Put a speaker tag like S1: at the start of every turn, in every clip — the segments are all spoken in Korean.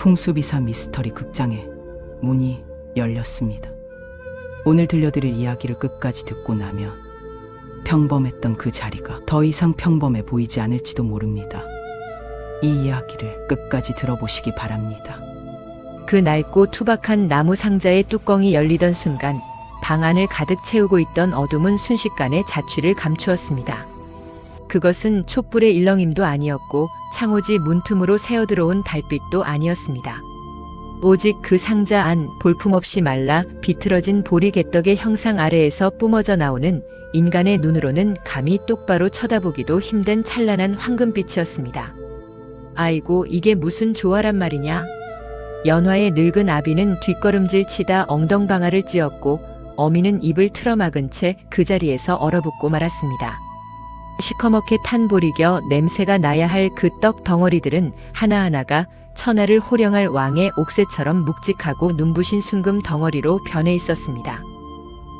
S1: 풍수비사 미스터리 극장의 문이 열렸습니다. 오늘 들려드릴 이야기를 끝까지 듣고 나면 평범했던 그 자리가 더 이상 평범해 보이지 않을지도 모릅니다. 이 이야기를 끝까지 들어보시기 바랍니다.
S2: 그 낡고 투박한 나무 상자의 뚜껑이 열리던 순간 방 안을 가득 채우고 있던 어둠은 순식간에 자취를 감추었습니다. 그것은 촛불의 일렁임도 아니었고 창호지 문틈으로 새어들어온 달빛도 아니었습니다. 오직 그 상자 안 볼품없이 말라 비틀어진 보리개떡의 형상 아래에서 뿜어져 나오는 인간의 눈으로는 감히 똑바로 쳐다보기도 힘든 찬란한 황금빛이었습니다. 아이고, 이게 무슨 조화란 말이냐? 연화의 늙은 아비는 뒷걸음질 치다 엉덩방아를 찧었고 어미는 입을 틀어막은 채 그 자리에서 얼어붙고 말았습니다. 시커멓게 탄 보리겨 냄새가 나야 할 그 떡 덩어리들은 하나하나가 천하를 호령할 왕의 옥새처럼 묵직하고 눈부신 순금 덩어리로 변해 있었습니다.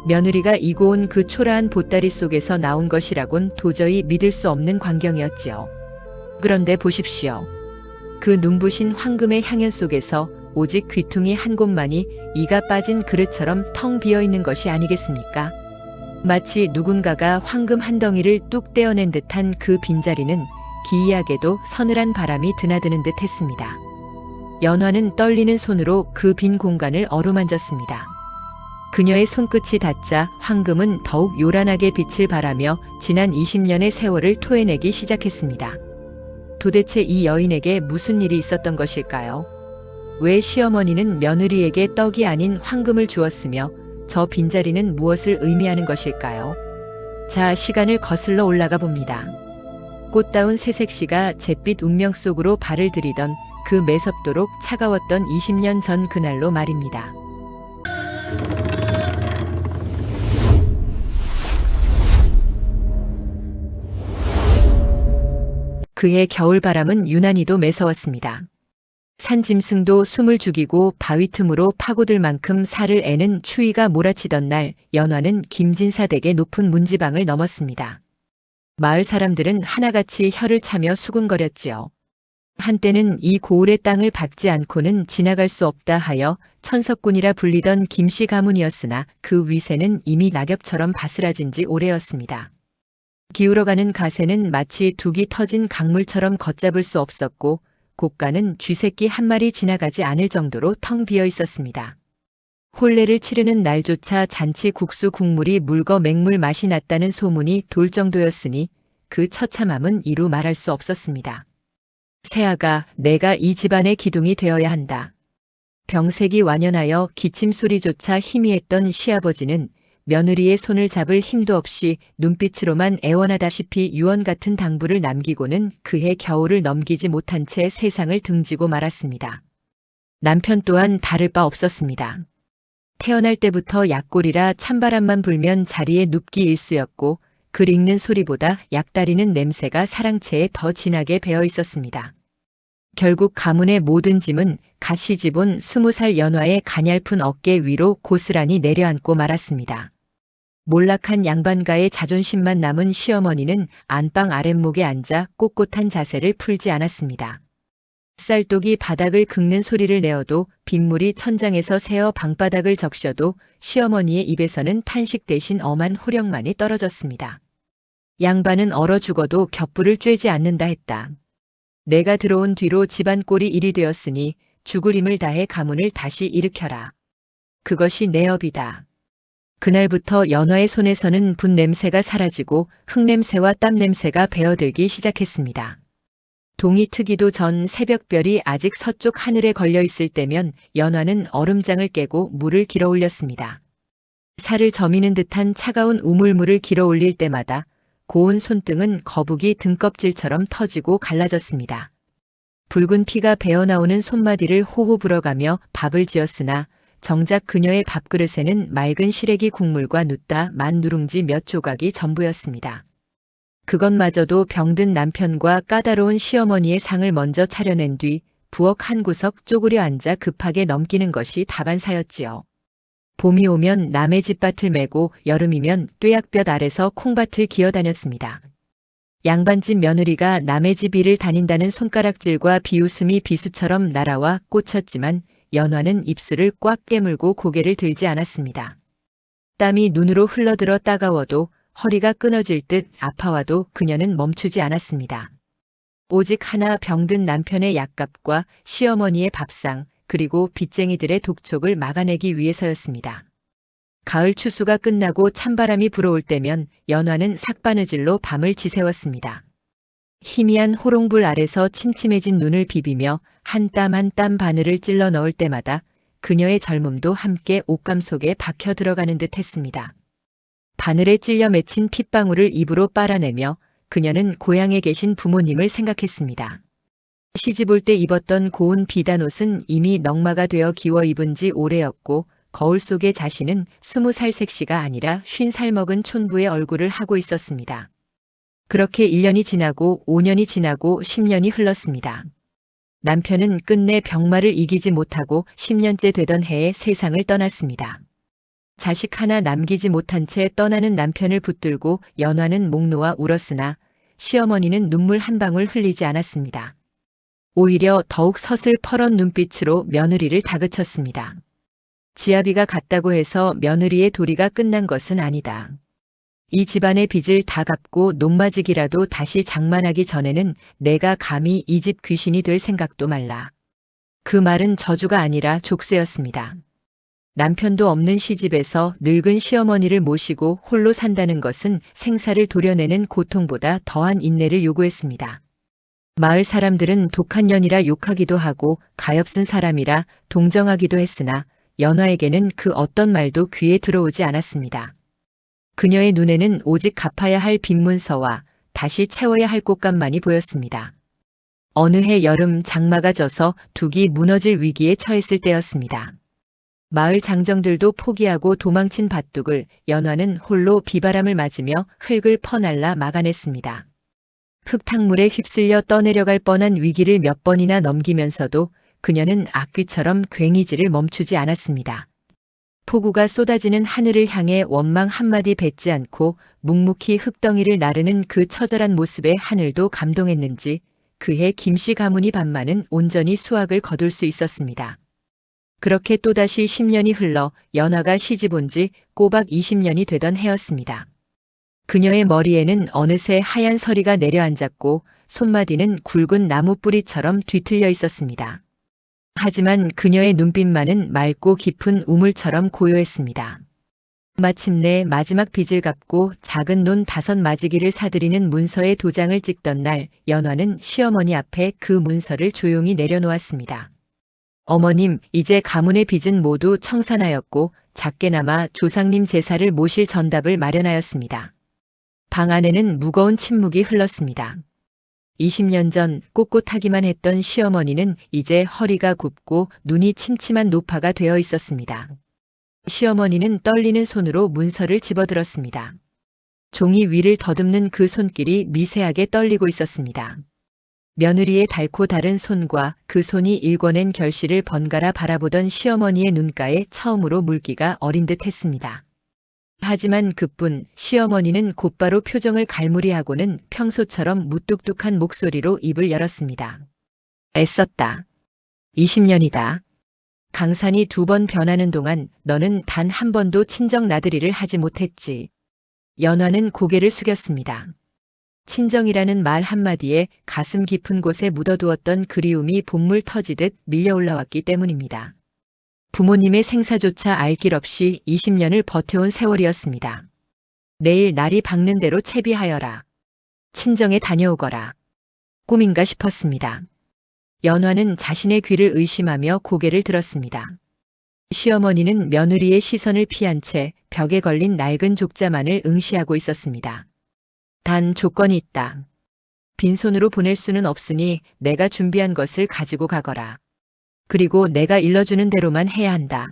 S2: 며느리가 이고 온 그 초라한 보따리 속에서 나온 것이라곤 도저히 믿을 수 없는 광경이었지요. 그런데 보십시오. 그 눈부신 황금의 향연 속에서 오직 귀퉁이 한 곳만이 이가 빠진 그릇처럼 텅 비어 있는 것이 아니겠습니까? 마치 누군가가 황금 한 덩이를 뚝 떼어낸 듯한 그 빈자리는 기이하게도 서늘한 바람이 드나드는 듯 했습니다. 연화는 떨리는 손으로 그 빈 공간을 어루만졌습니다. 그녀의 손끝이 닿자 황금은 더욱 요란하게 빛을 발하며 지난 20년의 세월을 토해내기 시작했습니다. 도대체 이 여인에게 무슨 일이 있었던 것일까요? 왜 시어머니는 며느리에게 떡이 아닌 황금을 주었으며 저 빈자리는 무엇을 의미하는 것일까요? 자, 시간을 거슬러 올라가 봅니다. 꽃다운 새색시가 잿빛 운명 속으로 발을 들이던 그 매섭도록 차가웠던 20년 전 그날로 말입니다. 그의 겨울바람은 유난히도 매서웠습니다. 산짐승도 숨을 죽이고 바위 틈으로 파고들 만큼 살을 애는 추위가 몰아치던 날 연화는 김진사 댁의 높은 문지방을 넘었습니다. 마을 사람들은 하나같이 혀를 차며 수군거렸지요. 한때는 이 고을의 땅을 밟지 않고는 지나갈 수 없다 하여 천석군이라 불리던 김씨 가문이었으나 그 위세는 이미 낙엽처럼 바스라진 지 오래였습니다. 기울어가는 가세는 마치 둑이 터진 강물처럼 걷잡을 수 없었고 고가는 쥐새끼 한 마리 지나가지 않을 정도로 텅 비어 있었습니다. 혼례를 치르는 날조차 잔치 국수 국물이 묽어 맹물 맛이 났다는 소문이 돌 정도였으니 그 처참함은 이루 말할 수 없었습니다. 새아가, 내가 이 집안의 기둥이 되어야 한다. 병색이 완연하여 기침 소리조차 희미했던 시아버지는 며느리의 손을 잡을 힘도 없이 눈빛으로만 애원하다시피 유언 같은 당부를 남기고는 그해 겨울을 넘기지 못한 채 세상을 등지고 말았습니다. 남편 또한 다를 바 없었습니다. 태어날 때부터 약골이라 찬바람만 불면 자리에 눕기 일쑤였고 글 읽는 소리보다 약다리는 냄새가 사랑채에 더 진하게 배어 있었습니다. 결국 가문의 모든 짐은 가시집온 20살 연화의 가냘픈 어깨 위로 고스란히 내려앉고 말았습니다. 몰락한 양반가의 자존심만 남은 시어머니는 안방 아랫목에 앉아 꼿꼿한 자세를 풀지 않았습니다. 쌀독이 바닥을 긁는 소리를 내어도 빗물이 천장에서 새어 방바닥을 적셔도 시어머니의 입에서는 탄식 대신 엄한 호령만이 떨어졌습니다. 양반은 얼어 죽어도 겹불을 쬐지 않는다 했다. 내가 들어온 뒤로 집안 꼴이 이리 되었으니 죽을 힘을 다해 가문을 다시 일으켜라. 그것이 내 업이다. 그날부터 연화의 손에서는 분 냄새가 사라지고 흙냄새와 땀 냄새가 배어들기 시작했습니다. 동이 트기도 전 새벽별이 아직 서쪽 하늘에 걸려 있을 때면 연화는 얼음장을 깨고 물을 길어 올렸습니다. 살을 저미는 듯한 차가운 우물물을 길어 올릴 때마다 고운 손등은 거북이 등껍질처럼 터지고 갈라졌습니다. 붉은 피가 배어나오는 손마디를 호호 불어가며 밥을 지었으나 정작 그녀의 밥그릇에는 맑은 시래기 국물과 눕다 만 누룽지 몇 조각이 전부였습니다. 그것마저도 병든 남편과 까다로운 시어머니의 상을 먼저 차려낸 뒤 부엌 한 구석 쪼그려 앉아 급하게 넘기는 것이 다반사였지요. 봄이 오면 남의 집밭을 메고 여름이면 뙤약볕 아래서 콩밭을 기어다녔습니다. 양반집 며느리가 남의 집 일을 다닌다는 손가락질과 비웃음이 비수처럼 날아와 꽂혔지만 연화는 입술을 꽉 깨물고 고개를 들지 않았습니다. 땀이 눈으로 흘러들어 따가워도 허리가 끊어질 듯 아파와도 그녀는 멈추지 않았습니다. 오직 하나 병든 남편의 약값과 시어머니의 밥상, 그리고 빚쟁이들의 독촉을 막아내기 위해서였습니다. 가을 추수가 끝나고 찬바람이 불어올 때면 연화는 삭바느질로 밤을 지새웠습니다. 희미한 호롱불 아래서 침침해진 눈을 비비며 한 땀 한 땀 바늘을 찔러 넣을 때마다 그녀의 젊음도 함께 옷감 속에 박혀 들어가는 듯 했습니다. 바늘에 찔려 맺힌 핏방울을 입으로 빨아내며 그녀는 고향에 계신 부모님을 생각했습니다. 시집 올 때 입었던 고운 비단옷은 이미 넉마가 되어 기워 입은 지 오래였고 거울 속의 자신은 20살 색시가 아니라 50살 먹은 촌부의 얼굴을 하고 있었습니다. 그렇게 1년이 지나고 5년이 지나고 10년이 흘렀습니다. 남편은 끝내 병마를 이기지 못하고 10년째 되던 해에 세상을 떠났습니다. 자식 하나 남기지 못한 채 떠나는 남편을 붙들고 연화는 목 놓아 울었으나 시어머니는 눈물 한 방울 흘리지 않았습니다. 오히려 더욱 서슬퍼런 눈빛으로 며느리를 다그쳤습니다. 지아비가 갔다고 해서 며느리의 도리가 끝난 것은 아니다. 이 집안의 빚을 다 갚고 논마지기라도 다시 장만하기 전에는 내가 감히 이 집 귀신이 될 생각도 말라. 그 말은 저주가 아니라 족쇄였습니다. 남편도 없는 시집에서 늙은 시어머니를 모시고 홀로 산다는 것은 생사를 도려내는 고통보다 더한 인내를 요구했습니다. 마을 사람들은 독한 년이라 욕하기도 하고 가엾은 사람이라 동정하기도 했으나 연화에게는 그 어떤 말도 귀에 들어오지 않았습니다. 그녀의 눈에는 오직 갚아야 할 빚문서와 다시 채워야 할 꽃감만이 보였습니다. 어느 해 여름 장마가 져서 둑이 무너질 위기에 처했을 때였습니다. 마을 장정들도 포기하고 도망친 밭둑을 연화는 홀로 비바람을 맞으며 흙을 퍼날라 막아냈습니다. 흙탕물에 휩쓸려 떠내려갈 뻔한 위기를 몇 번이나 넘기면서도 그녀는 악귀처럼 괭이질을 멈추지 않았습니다. 폭우가 쏟아지는 하늘을 향해 원망 한마디 뱉지 않고 묵묵히 흙덩이를 나르는 그 처절한 모습에 하늘도 감동했는지 그해 김씨 가문이 반만은 온전히 수확을 거둘 수 있었습니다. 그렇게 또다시 10년이 흘러 연화가 시집 온 지 꼬박 20년이 되던 해였습니다. 그녀의 머리에는 어느새 하얀 서리가 내려앉았고 손마디는 굵은 나무뿌리처럼 뒤틀려 있었습니다. 하지만 그녀의 눈빛만은 맑고 깊은 우물처럼 고요했습니다. 마침내 마지막 빚을 갚고 작은 논 5마지기를 사들이는 문서에 도장을 찍던 날 연화는 시어머니 앞에 그 문서를 조용히 내려놓았습니다. 어머님, 이제 가문의 빚은 모두 청산하였고 작게나마 조상님 제사를 모실 전답을 마련하였습니다. 방 안에는 무거운 침묵이 흘렀습니다. 20년 전 꼿꼿하기만 했던 시어머니는 이제 허리가 굽고 눈이 침침한 노파가 되어 있었습니다. 시어머니는 떨리는 손으로 문서를 집어들었습니다. 종이 위를 더듬는 그 손길이 미세하게 떨리고 있었습니다. 며느리의 달고 다른 손과 그 손이 읽어낸 결실을 번갈아 바라보던 시어머니의 눈가에 처음으로 물기가 어린 듯 했습니다. 하지만 그뿐 시어머니는 곧바로 표정을 갈무리하고는 평소처럼 무뚝뚝한 목소리로 입을 열었습니다. 애썼다. 20년이다. 강산이 2번 변하는 동안 너는 단 한 번도 친정 나들이를 하지 못했지. 연화는 고개를 숙였습니다. 친정이라는 말 한마디에 가슴 깊은 곳에 묻어두었던 그리움이 봇물 터지듯 밀려 올라왔기 때문입니다. 부모님의 생사조차 알 길 없이 20년을 버텨온 세월이었습니다. 내일 날이 밝는 대로 채비하여라. 친정에 다녀오거라. 꿈인가 싶었습니다. 연화는 자신의 귀를 의심하며 고개를 들었습니다. 시어머니는 며느리의 시선을 피한 채 벽에 걸린 낡은 족자만을 응시하고 있었습니다. 단 조건이 있다. 빈손으로 보낼 수는 없으니 내가 준비한 것을 가지고 가거라. 그리고 내가 일러주는 대로만 해야 한다.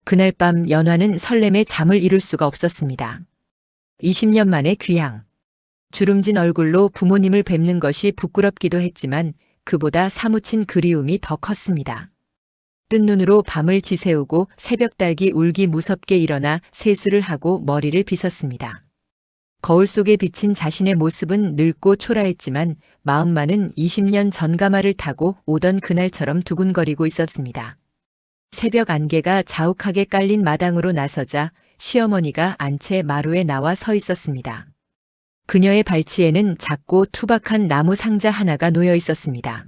S2: 그날 밤 연화는 설렘에 잠을 이룰 수가 없었습니다. 20년 만에 귀향. 주름진 얼굴로 부모님을 뵙는 것이 부끄럽기도 했지만 그보다 사무친 그리움이 더 컸습니다. 뜬 눈으로 밤을 지새우고 새벽 달기 울기 무섭게 일어나 세수를 하고 머리를 빗었습니다. 거울 속에 비친 자신의 모습은 늙고 초라했지만 마음만은 20년 전 가마를 타고 오던 그날처럼 두근거리고 있었습니다. 새벽 안개가 자욱하게 깔린 마당으로 나서자 시어머니가 안채 마루에 나와 서 있었습니다. 그녀의 발치에는 작고 투박한 나무 상자 하나가 놓여 있었습니다.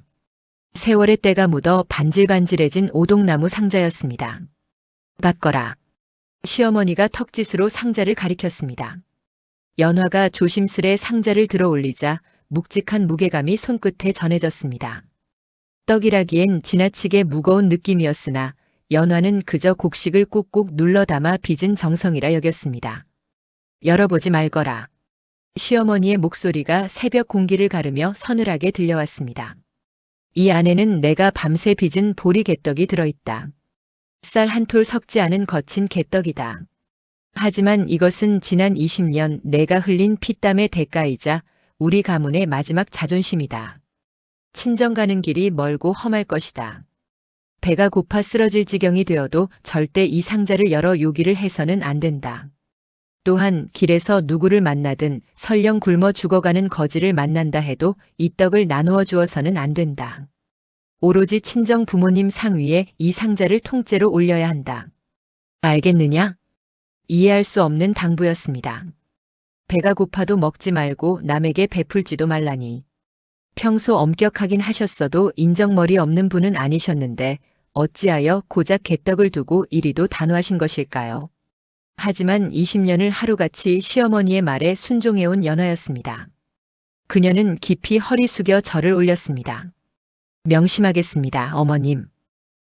S2: 세월의 때가 묻어 반질반질해진 오동나무 상자였습니다. 받거라. 시어머니가 턱짓으로 상자를 가리켰습니다. 연화가 조심스레 상자를 들어 올리자 묵직한 무게감이 손끝에 전해졌습니다. 떡이라기엔 지나치게 무거운 느낌이었으나 연화는 그저 곡식을 꾹꾹 눌러 담아 빚은 정성이라 여겼습니다. 열어보지 말거라. 시어머니의 목소리가 새벽 공기를 가르며 서늘하게 들려왔습니다. 이 안에는 내가 밤새 빚은 보리 개떡이 들어있다. 쌀 한 톨 섞지 않은 거친 개떡이다. 하지만 이것은 지난 20년 내가 흘린 피땀의 대가이자 우리 가문의 마지막 자존심이다. 친정 가는 길이 멀고 험할 것이다. 배가 고파 쓰러질 지경이 되어도 절대 이 상자를 열어 요기를 해서는 안 된다. 또한 길에서 누구를 만나든 설령 굶어 죽어가는 거지를 만난다 해도 이 떡을 나누어 주어서는 안 된다. 오로지 친정 부모님 상 위에 이 상자를 통째로 올려야 한다. 알겠느냐? 이해할 수 없는 당부였습니다. 배가 고파도 먹지 말고 남에게 베풀지도 말라니. 평소 엄격하긴 하셨어도 인정머리 없는 분은 아니셨는데 어찌하여 고작 개떡을 두고 이리도 단호하신 것일까요? 하지만 20년을 하루같이 시어머니의 말에 순종해온 연화였습니다. 그녀는 깊이 허리 숙여 절을 올렸습니다. 명심하겠습니다, 어머님.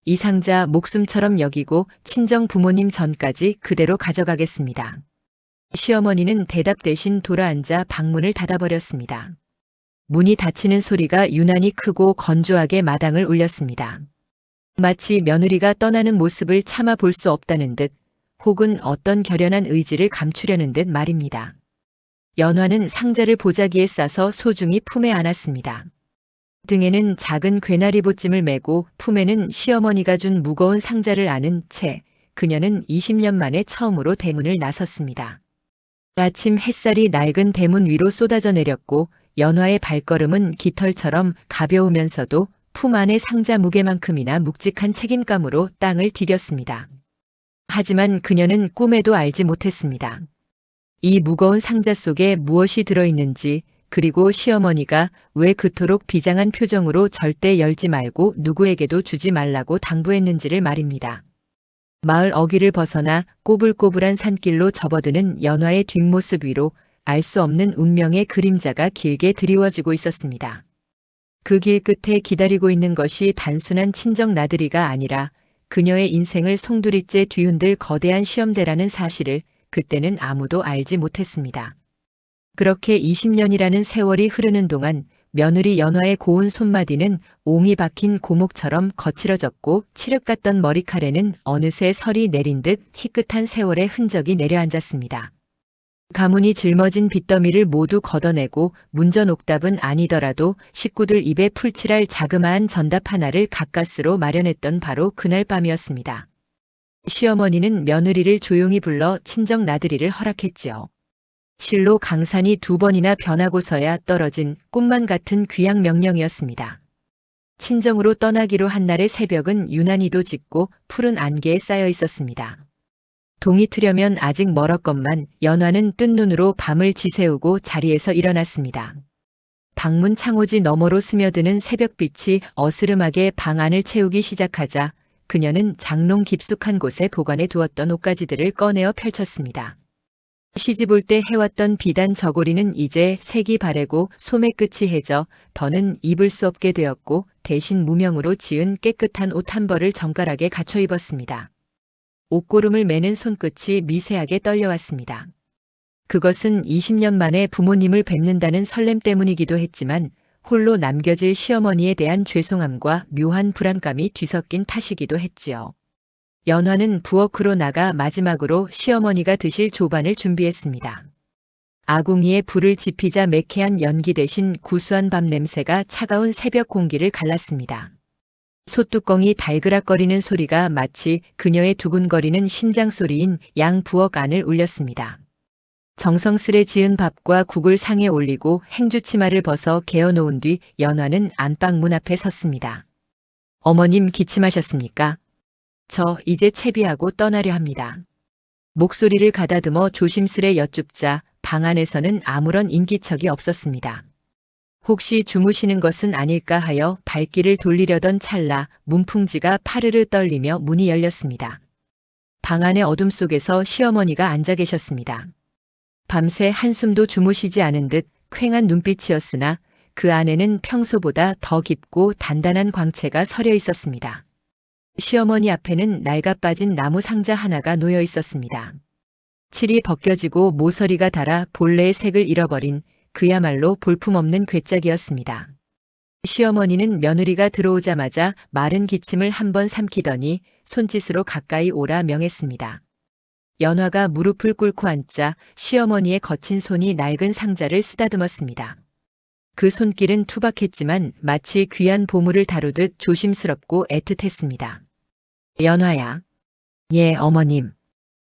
S2: 이 상자 목숨처럼 여기고 친정 부모님 전까지 그대로 가져가겠습니다. 시어머니는 대답 대신 돌아앉아 방문을 닫아버렸습니다. 문이 닫히는 소리가 유난히 크고 건조하게 마당을 울렸습니다. 마치 며느리가 떠나는 모습을 참아 볼 수 없다는 듯 혹은 어떤 결연한 의지를 감추려는 듯 말입니다. 연화는 상자를 보자기에 싸서 소중히 품에 안았습니다. 등에는 작은 괴나리 보찜을 메고 품에는 시어머니가 준 무거운 상자를 안은 채 그녀는 20년 만에 처음으로 대문을 나섰습니다. 아침 햇살이 낡은 대문 위로 쏟아져 내렸고 연화의 발걸음은 깃털처럼 가벼우면서도 품 안의 상자 무게만큼이나 묵직한 책임감으로 땅을 디뎠습니다. 하지만 그녀는 꿈에도 알지 못했습니다. 이 무거운 상자 속에 무엇이 들어있는지 그리고 시어머니가 왜 그토록 비장한 표정으로 절대 열지 말고 누구에게도 주지 말라고 당부했는지를 말입니다. 마을 어귀를 벗어나 꼬불꼬불한 산길로 접어드는 연화의 뒷모습 위로 알 수 없는 운명의 그림자가 길게 드리워지고 있었습니다. 그 길 끝에 기다리고 있는 것이 단순한 친정 나들이가 아니라 그녀의 인생을 송두리째 뒤흔들 거대한 시험대라는 사실을 그때는 아무도 알지 못했습니다. 그렇게 20년이라는 세월이 흐르는 동안 며느리 연화의 고운 손마디는 옹이 박힌 고목처럼 거칠어졌고 칠흑 같던 머리칼에는 어느새 설이 내린 듯 희끗한 세월의 흔적이 내려앉았습니다. 가문이 짊어진 빚더미를 모두 걷어내고 문전옥답은 아니더라도 식구들 입에 풀칠할 자그마한 전답 하나를 가까스로 마련했던 바로 그날 밤이었습니다. 시어머니는 며느리를 조용히 불러 친정 나들이를 허락했지요. 실로 강산이 2번이나 변하고서야 떨어진 꿈만 같은 귀양 명령이었습니다. 친정으로 떠나기로 한 날의 새벽은 유난히도 짙고 푸른 안개에 쌓여 있었습니다. 동이 트려면 아직 멀었건만 연화는 뜬 눈으로 밤을 지새우고 자리에서 일어났습니다. 방문 창호지 너머로 스며드는 새벽빛이 어스름하게 방 안을 채우기 시작하자 그녀는 장롱 깊숙한 곳에 보관해 두었던 옷가지들을 꺼내어 펼쳤습니다. 시집올 때 해왔던 비단 저고리는 이제 색이 바래고 소매 끝이 해져 더는 입을 수 없게 되었고 대신 무명으로 지은 깨끗한 옷 한 벌을 정갈하게 갖춰 입었습니다. 옷고름을 매는 손끝이 미세하게 떨려왔습니다. 그것은 20년 만에 부모님을 뵙는다는 설렘 때문이기도 했지만 홀로 남겨질 시어머니에 대한 죄송함과 묘한 불안감이 뒤섞인 탓이기도 했지요. 연화는 부엌으로 나가 마지막으로 시어머니가 드실 조반을 준비했습니다. 아궁이에 불을 지피자 매캐한 연기 대신 구수한 밥 냄새가 차가운 새벽 공기를 갈랐습니다. 솥뚜껑이 달그락거리는 소리가 마치 그녀의 두근거리는 심장 소리인 양 부엌 안을 울렸습니다. 정성스레 지은 밥과 국을 상에 올리고 행주치마를 벗어 개어놓은 뒤 연화는 안방 문 앞에 섰습니다. 어머님 기침하셨습니까? 저 이제 채비하고 떠나려 합니다. 목소리를 가다듬어 조심스레 여쭙자 방 안에서는 아무런 인기척이 없었습니다. 혹시 주무시는 것은 아닐까 하여 발길을 돌리려던 찰나 문풍지가 파르르 떨리며 문이 열렸습니다. 방 안의 어둠 속에서 시어머니가 앉아 계셨습니다. 밤새 한숨도 주무시지 않은 듯 퀭한 눈빛이었으나 그 안에는 평소보다 더 깊고 단단한 광채가 서려 있었습니다. 시어머니 앞에는 낡아 빠진 나무 상자 하나가 놓여 있었습니다. 칠이 벗겨지고 모서리가 닳아 본래의 색을 잃어버린 그야말로 볼품없는 괴짝이었습니다. 시어머니는 며느리가 들어오자마자 마른 기침을 한번 삼키더니 손짓으로 가까이 오라 명했습니다. 연화가 무릎을 꿇고 앉자 시어머니의 거친 손이 낡은 상자를 쓰다듬었습니다. 그 손길은 투박했지만 마치 귀한 보물을 다루듯 조심스럽고 애틋했습니다. 연화야. 예, 어머님.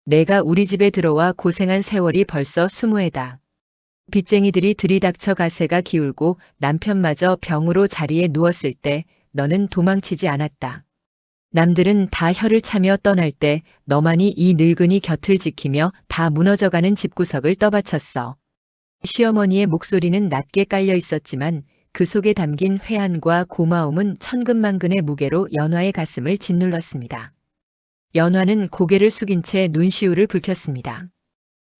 S2: 내가 우리 집에 들어와 고생한 세월이 벌써 20해다. 빚쟁이들이 들이닥쳐 가세가 기울고 남편마저 병으로 자리에 누웠을 때 너는 도망치지 않았다. 남들은 다 혀를 차며 떠날 때 너만이 이 늙은이 곁을 지키며 다 무너져가는 집구석을 떠받쳤어. 시어머니의 목소리는 낮게 깔려 있었지만 그 속에 담긴 회한과 고마움은 천근만근의 무게로 연화의 가슴을 짓눌렀습니다. 연화는 고개를 숙인 채 눈시울을 붉혔습니다.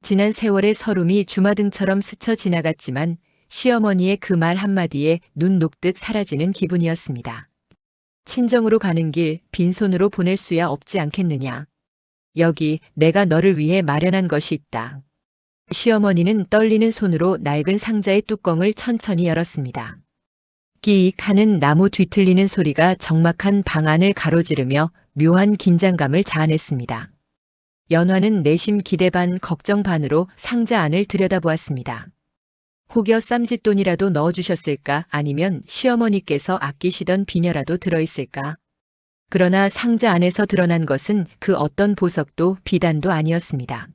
S2: 지난 세월의 서름이 주마등처럼 스쳐 지나갔지만 시어머니의 그 말 한마디에 눈 녹듯 사라지는 기분이었습니다. 친정으로 가는 길 빈손으로 보낼 수야 없지 않겠느냐. 여기 내가 너를 위해 마련한 것이 있다. 시어머니는 떨리는 손으로 낡은 상자의 뚜껑을 천천히 열었습니다. 끼익 하는 나무 뒤틀리는 소리가 적막한 방 안을 가로지르며 묘한 긴장감을 자아냈습니다. 연화는 내심 기대 반 걱정 반으로 상자 안을 들여다보았습니다. 혹여 쌈짓돈이라도 넣어주셨을까 아니면 시어머니께서 아끼시던 비녀라도 들어있을까. 그러나 상자 안에서 드러난 것은 그 어떤 보석도 비단도 아니었습니다.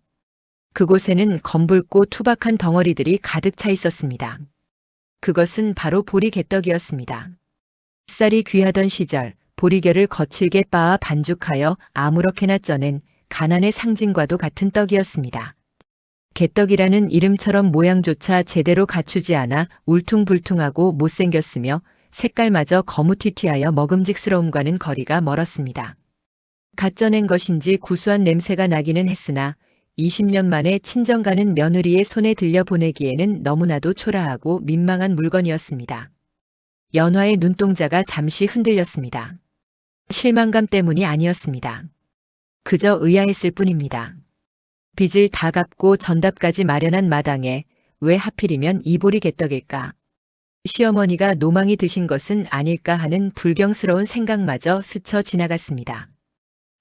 S2: 그곳에는 검붉고 투박한 덩어리들이 가득 차 있었습니다. 그것은 바로 보리개떡이었습니다. 쌀이 귀하던 시절 보리개를 거칠게 빻아 반죽하여 아무렇게나 쪄낸 가난의 상징과도 같은 떡이었습니다. 개떡이라는 이름처럼 모양조차 제대로 갖추지 않아 울퉁불퉁하고 못생겼으며 색깔마저 거무튀튀하여 먹음직스러움과는 거리가 멀었습니다. 갓 쪄낸 것인지 구수한 냄새가 나기는 했으나 20년 만에 친정 가는 며느리의 손에 들려 보내기에는 너무나도 초라하고 민망한 물건이었습니다. 연화의 눈동자가 잠시 흔들렸습니다. 실망감 때문이 아니었습니다. 그저 의아했을 뿐입니다. 빚을 다 갚고 전답까지 마련한 마당에 왜 하필이면 이 보리개떡일까? 시어머니가 노망이 드신 것은 아닐까 하는 불경스러운 생각마저 스쳐 지나갔습니다.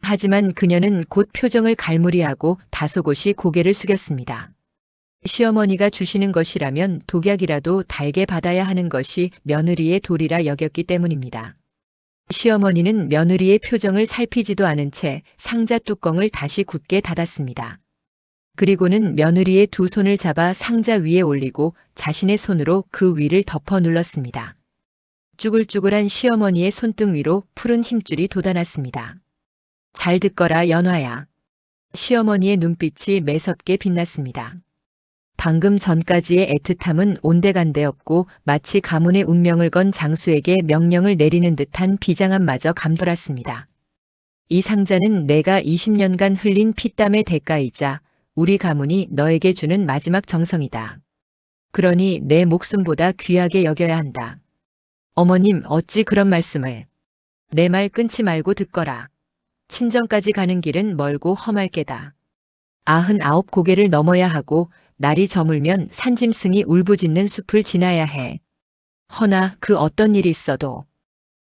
S2: 하지만 그녀는 곧 표정을 갈무리하고 다소곳이 고개를 숙였습니다. 시어머니가 주시는 것이라면 독약이라도 달게 받아야 하는 것이 며느리의 도리라 여겼기 때문입니다. 시어머니는 며느리의 표정을 살피지도 않은 채 상자 뚜껑을 다시 굳게 닫았습니다. 그리고는 며느리의 두 손을 잡아 상자 위에 올리고 자신의 손으로 그 위를 덮어 눌렀습니다. 쭈글쭈글한 시어머니의 손등 위로 푸른 힘줄이 돋아났습니다. 잘 듣거라 연화야. 시어머니의 눈빛이 매섭게 빛났습니다. 방금 전까지의 애틋함은 온데간데 없고 마치 가문의 운명을 건 장수에게 명령을 내리는 듯한 비장함마저 감돌았습니다. 이 상자는 내가 20년간 흘린 피땀의 대가이자 우리 가문이 너에게 주는 마지막 정성이다. 그러니 내 목숨보다 귀하게 여겨야 한다. 어머님 어찌 그런 말씀을. 내 말 끊지 말고 듣거라. 친정까지 가는 길은 멀고 험할 게다. 99 고개를 넘어야 하고 날이 저물면 산짐승이 울부짖는 숲을 지나야 해. 허나 그 어떤 일이 있어도.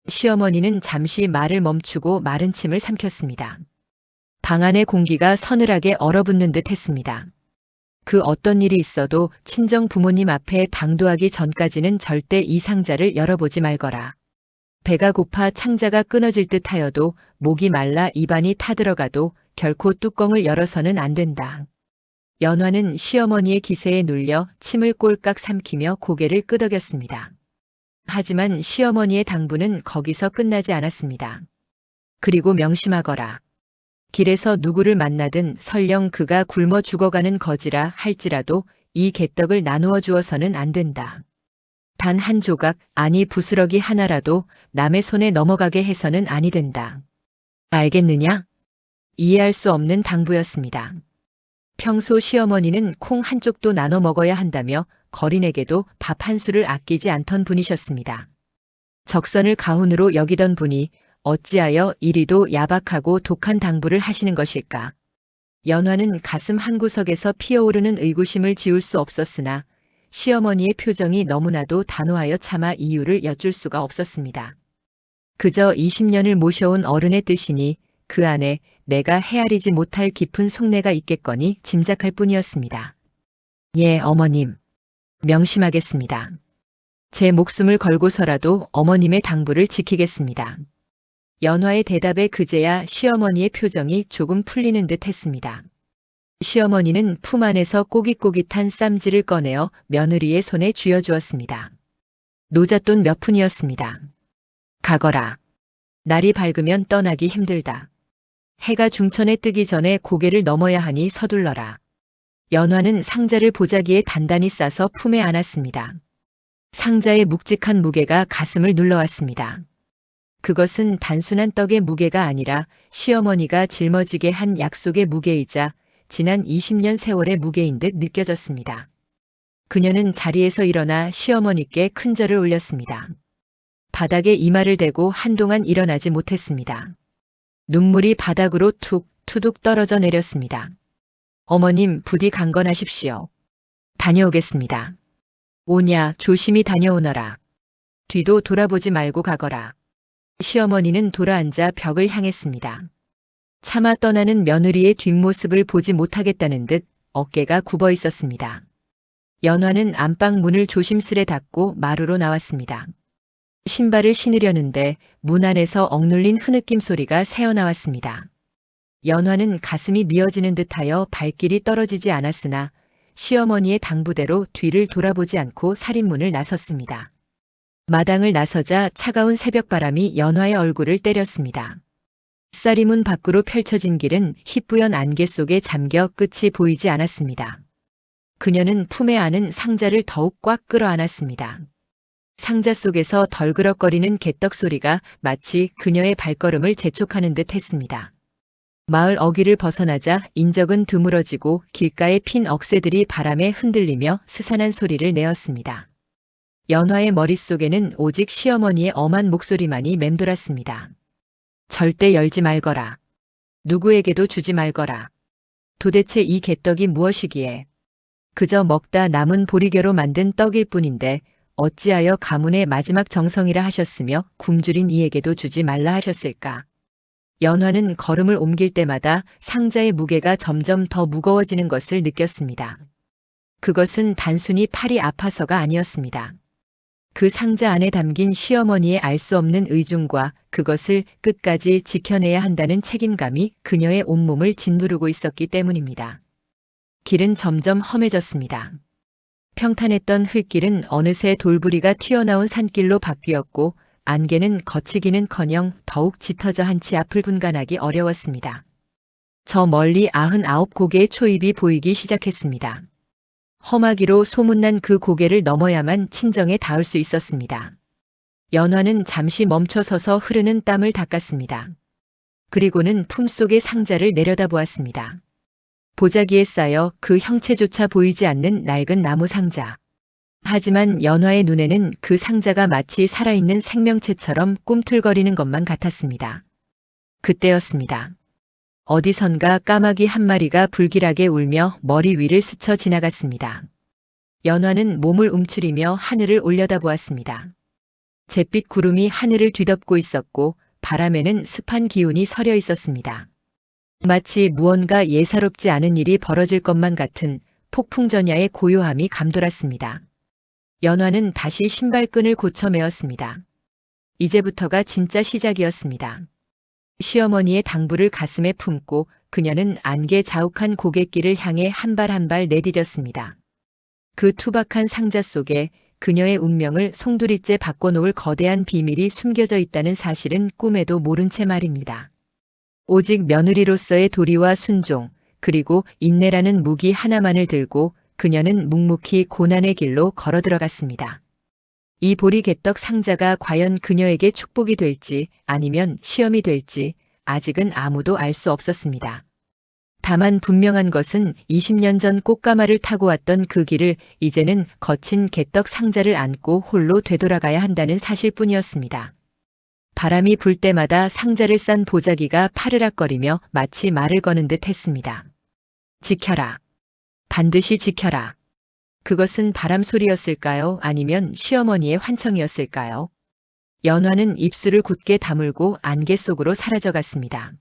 S2: 시어머니는 잠시 말을 멈추고 마른 침을 삼켰습니다. 방 안의 공기가 서늘하게 얼어붙는 듯 했습니다. 그 어떤 일이 있어도 친정 부모님 앞에 당도하기 전까지는 절대 이 상자를 열어보지 말거라. 배가 고파 창자가 끊어질 듯 하여도 목이 말라 입안이 타들어가도 결코 뚜껑을 열어서는 안 된다. 연화는 시어머니의 기세에 눌려 침을 꼴깍 삼키며 고개를 끄덕였습니다. 하지만 시어머니의 당부는 거기서 끝나지 않았습니다. 그리고 명심하거라. 길에서 누구를 만나든 설령 그가 굶어 죽어가는 거지라 할지라도 이 개떡을 나누어 주어서는 안 된다. 단 한 조각, 아니 부스러기 하나라도 남의 손에 넘어가게 해서는 아니 된다. 알겠느냐? 이해할 수 없는 당부였습니다. 평소 시어머니는 콩 한쪽도 나눠 먹어야 한다며 거린에게도 밥 한 수를 아끼지 않던 분이셨습니다. 적선을 가훈으로 여기던 분이 어찌하여 이리도 야박하고 독한 당부를 하시는 것일까? 연화는 가슴 한구석에서 피어오르는 의구심을 지울 수 없었으나 시어머니의 표정이 너무나도 단호하여 차마 이유를 여쭐 수가 없었습니다. 그저 20년을 모셔온 어른의 뜻이니 그 안에 내가 헤아리지 못할 깊은 속내가 있겠거니 짐작할 뿐이었습니다. 예, 어머님. 명심하겠습니다. 제 목숨을 걸고서라도 어머님의 당부를 지키겠습니다. 연화의 대답에 그제야 시어머니의 표정이 조금 풀리는 듯 했습니다. 시어머니는 품 안에서 꼬깃꼬깃한 쌈지를 꺼내어 며느리의 손에 쥐어주었습니다. 노잣돈 몇 푼이었습니다. 가거라. 날이 밝으면 떠나기 힘들다. 해가 중천에 뜨기 전에 고개를 넘어야 하니 서둘러라. 연화는 상자를 보자기에 단단히 싸서 품에 안았습니다. 상자의 묵직한 무게가 가슴을 눌러왔습니다. 그것은 단순한 떡의 무게가 아니라 시어머니가 짊어지게 한 약속의 무게이자 지난 20년 세월의 무게인 듯 느껴졌습니다. 그녀는 자리에서 일어나 시어머니께 큰 절을 올렸습니다. 바닥에 이마를 대고 한동안 일어나지 못했습니다. 눈물이 바닥으로 툭 투둑 떨어져 내렸습니다. 어머님 부디 강건하십시오. 다녀오겠습니다. 오냐 조심히 다녀오너라. 뒤도 돌아보지 말고 가거라. 시어머니는 돌아앉아 벽을 향했습니다. 차마 떠나는 며느리의 뒷모습을 보지 못하겠다는 듯 어깨가 굽어 있었습니다. 연화는 안방 문을 조심스레 닫고 마루로 나왔습니다. 신발을 신으려는데 문 안에서 억눌린 흐느낌 소리가 새어나왔습니다. 연화는 가슴이 미어지는 듯하여 발길이 떨어지지 않았으나 시어머니의 당부대로 뒤를 돌아보지 않고 살인문을 나섰습니다. 마당을 나서자 차가운 새벽바람이 연화의 얼굴을 때렸습니다. 쌀이문 밖으로 펼쳐진 길은 희뿌연 안개 속에 잠겨 끝이 보이지 않았습니다. 그녀는 품에 안은 상자를 더욱 꽉 끌어안았습니다. 상자 속에서 덜그럭거리는 개떡 소리가 마치 그녀의 발걸음을 재촉하는 듯 했습니다. 마을 어귀를 벗어나자 인적은 드물어지고 길가에 핀 억새들이 바람에 흔들리며 스산한 소리를 내었습니다. 연화의 머릿속에는 오직 시어머니의 엄한 목소리만이 맴돌았습니다. 절대 열지 말거라. 누구에게도 주지 말거라. 도대체 이 개떡이 무엇이기에? 그저 먹다 남은 보리개로 만든 떡일 뿐인데 어찌하여 가문의 마지막 정성이라 하셨으며 굶주린 이에게도 주지 말라 하셨을까? 연화는 걸음을 옮길 때마다 상자의 무게가 점점 더 무거워지는 것을 느꼈습니다. 그것은 단순히 팔이 아파서가 아니었습니다. 그 상자 안에 담긴 시어머니의 알 수 없는 의중과 그것을 끝까지 지켜내야 한다는 책임감이 그녀의 온몸을 짓누르고 있었기 때문입니다. 길은 점점 험해졌습니다. 평탄했던 흙길은 어느새 돌부리가 튀어나온 산길로 바뀌었고 안개는 거치기는커녕 더욱 짙어져 한치 앞을 분간하기 어려웠습니다. 저 멀리 99고개의 초입이 보이기 시작했습니다. 험하기로 소문난 그 고개를 넘어야만 친정에 닿을 수 있었습니다. 연화는 잠시 멈춰서서 흐르는 땀을 닦았습니다. 그리고는 품속의 상자를 내려다보았습니다. 보자기에 쌓여 그 형체조차 보이지 않는 낡은 나무 상자. 하지만 연화의 눈에는 그 상자가 마치 살아있는 생명체처럼 꿈틀거리는 것만 같았습니다. 그때였습니다. 어디선가 까마귀 한 마리가 불길하게 울며 머리 위를 스쳐 지나갔습니다. 연화는 몸을 움츠리며 하늘을 올려다보았습니다. 잿빛 구름이 하늘을 뒤덮고 있었고 바람에는 습한 기운이 서려 있었습니다. 마치 무언가 예사롭지 않은 일이 벌어질 것만 같은 폭풍전야의 고요함이 감돌았습니다. 연화는 다시 신발끈을 고쳐 매었습니다. 이제부터가 진짜 시작이었습니다. 시어머니의 당부를 가슴에 품고 그녀는 안개 자욱한 고갯길을 향해 한 발 한 발 내디뎠습니다. 그 투박한 상자 속에 그녀의 운명을 송두리째 바꿔놓을 거대한 비밀이 숨겨져 있다는 사실은 꿈에도 모른 채 말입니다. 오직 며느리로서의 도리와 순종, 그리고 인내라는 무기 하나만을 들고 그녀는 묵묵히 고난의 길로 걸어 들어갔습니다. 이 보리개떡 상자가 과연 그녀에게 축복이 될지 아니면 시험이 될지 아직은 아무도 알 수 없었습니다. 다만 분명한 것은 20년 전 꽃가마를 타고 왔던 그 길을 이제는 거친 개떡 상자를 안고 홀로 되돌아가야 한다는 사실뿐이었습니다. 바람이 불 때마다 상자를 싼 보자기가 파르락거리며 마치 말을 거는 듯 했습니다. 지켜라. 반드시 지켜라. 그것은 바람 소리였을까요? 아니면 시어머니의 환청이었을까요? 연화는 입술을 굳게 다물고 안개 속으로 사라져갔습니다.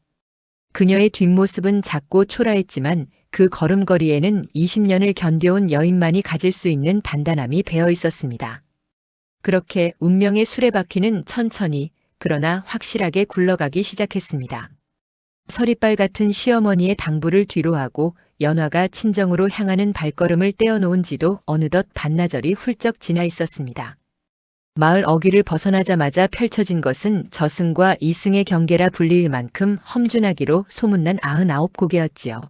S2: 그녀의 뒷모습은 작고 초라했지만 그 걸음걸이에는 20년을 견뎌온 여인만이 가질 수 있는 단단함이 배어 있었습니다. 그렇게 운명의 수레바퀴는 천천히 그러나 확실하게 굴러가기 시작했습니다. 서리빨 같은 시어머니의 당부를 뒤로하고 연화가 친정으로 향하는 발걸음을 떼어놓은 지도 어느덧 반나절이 훌쩍 지나 있었습니다. 마을 어귀를 벗어나자마자 펼쳐진 것은 저승과 이승의 경계라 불릴 만큼 험준하기로 소문난 99고개였지요.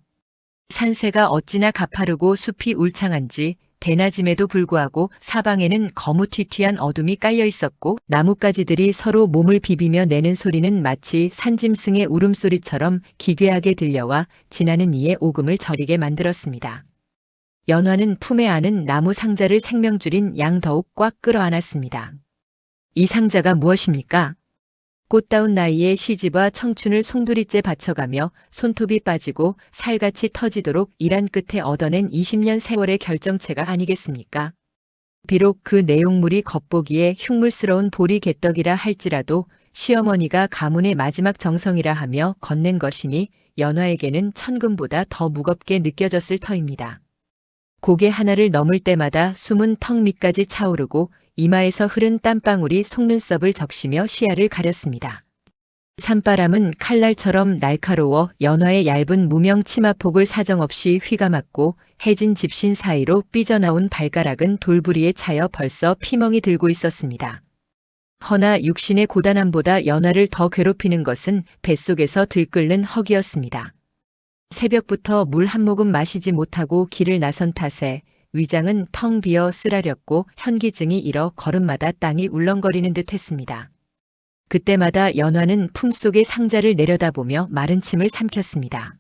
S2: 산세가 어찌나 가파르고 숲이 울창한지 대낮임에도 불구하고 사방에는 거무튀튀한 어둠이 깔려 있었고 나뭇가지들이 서로 몸을 비비며 내는 소리는 마치 산짐승의 울음소리처럼 기괴하게 들려와 지나는 이의 오금을 저리게 만들었습니다. 연화는 품에 안은 나무 상자를 생명줄인 양 더욱 꽉 끌어안았습니다. 이 상자가 무엇입니까? 꽃다운 나이에 시집와 청춘을 송두리째 바쳐가며 손톱이 빠지고 살같이 터지도록 일한 끝에 얻어낸 20년 세월의 결정체가 아니겠습니까? 비록 그 내용물이 겉보기에 흉물스러운 보리 개떡이라 할지라도 시어머니가 가문의 마지막 정성이라 하며 건넨 것이니 연화에게는 천금보다 더 무겁게 느껴졌을 터입니다. 고개 하나를 넘을 때마다 숨은 턱 밑까지 차오르고 이마에서 흐른 땀방울이 속눈썹을 적시며 시야를 가렸습니다. 산바람은 칼날처럼 날카로워 연화의 얇은 무명 치마폭을 사정없이 휘감았고 해진 집신 사이로 삐져나온 발가락은 돌부리에 차여 벌써 피멍이 들고 있었습니다. 허나 육신의 고단함보다 연화를 더 괴롭히는 것은 뱃속에서 들끓는 허기였습니다. 새벽부터 물 한 모금 마시지 못하고 길을 나선 탓에 위장은 텅 비어 쓰라렸고 현기증이 일어 걸음마다 땅이 울렁거리는 듯 했습니다. 그때마다 연화는 품속의 상자를 내려다보며 마른 침을 삼켰습니다.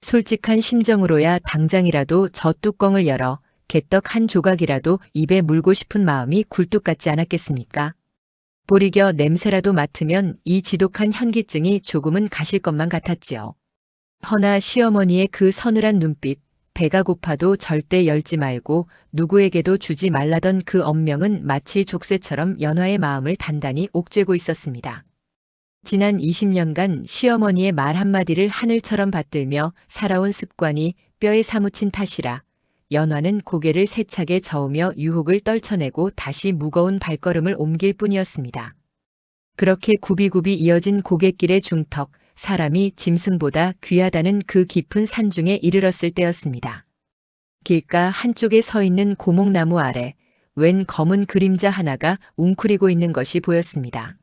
S2: 솔직한 심정으로야 당장이라도 저 뚜껑을 열어 개떡 한 조각이라도 입에 물고 싶은 마음이 굴뚝 같지 않았겠습니까? 보리겨 냄새라도 맡으면 이 지독한 현기증이 조금은 가실 것만 같았지요. 허나 시어머니의 그 서늘한 눈빛, 배가 고파도 절대 열지 말고 누구에게도 주지 말라던 그 엄명은 마치 족쇄처럼 연화의 마음을 단단히 옥죄고 있었습니다. 지난 20년간 시어머니의 말 한마디를 하늘처럼 받들며 살아온 습관이 뼈에 사무친 탓이라 연화는 고개를 세차게 저으며 유혹을 떨쳐내고 다시 무거운 발걸음을 옮길 뿐이었습니다. 그렇게 굽이굽이 이어진 고갯길의 중턱, 사람이 짐승보다 귀하다는 그 깊은 산중에 이르렀을 때였습니다. 길가 한쪽에 서 있는 고목나무 아래 웬 검은 그림자 하나가 웅크리고 있는 것이 보였습니다.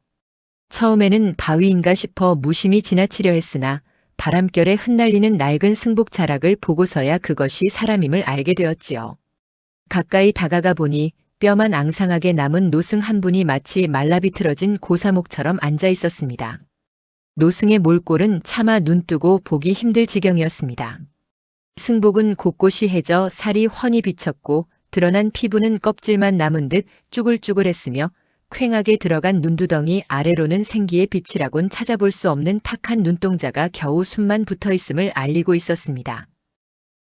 S2: 처음에는 바위인가 싶어 무심히 지나치려 했으나 바람결에 흩날리는 낡은 승복 자락을 보고서야 그것이 사람임을 알게 되었지요. 가까이 다가가 보니 뼈만 앙상하게 남은 노승 한 분이 마치 말라비틀어진 고사목처럼 앉아 있었습니다. 노승의 몰골은 차마 눈뜨고 보기 힘들 지경이었습니다. 승복은 곳곳이 해져 살이 훤히 비쳤고 드러난 피부는 껍질만 남은 듯 쭈글쭈글했으며 퀭하게 들어간 눈두덩이 아래로는 생기의 빛이라곤 찾아볼 수 없는 탁한 눈동자가 겨우 숨만 붙어있음을 알리고 있었습니다.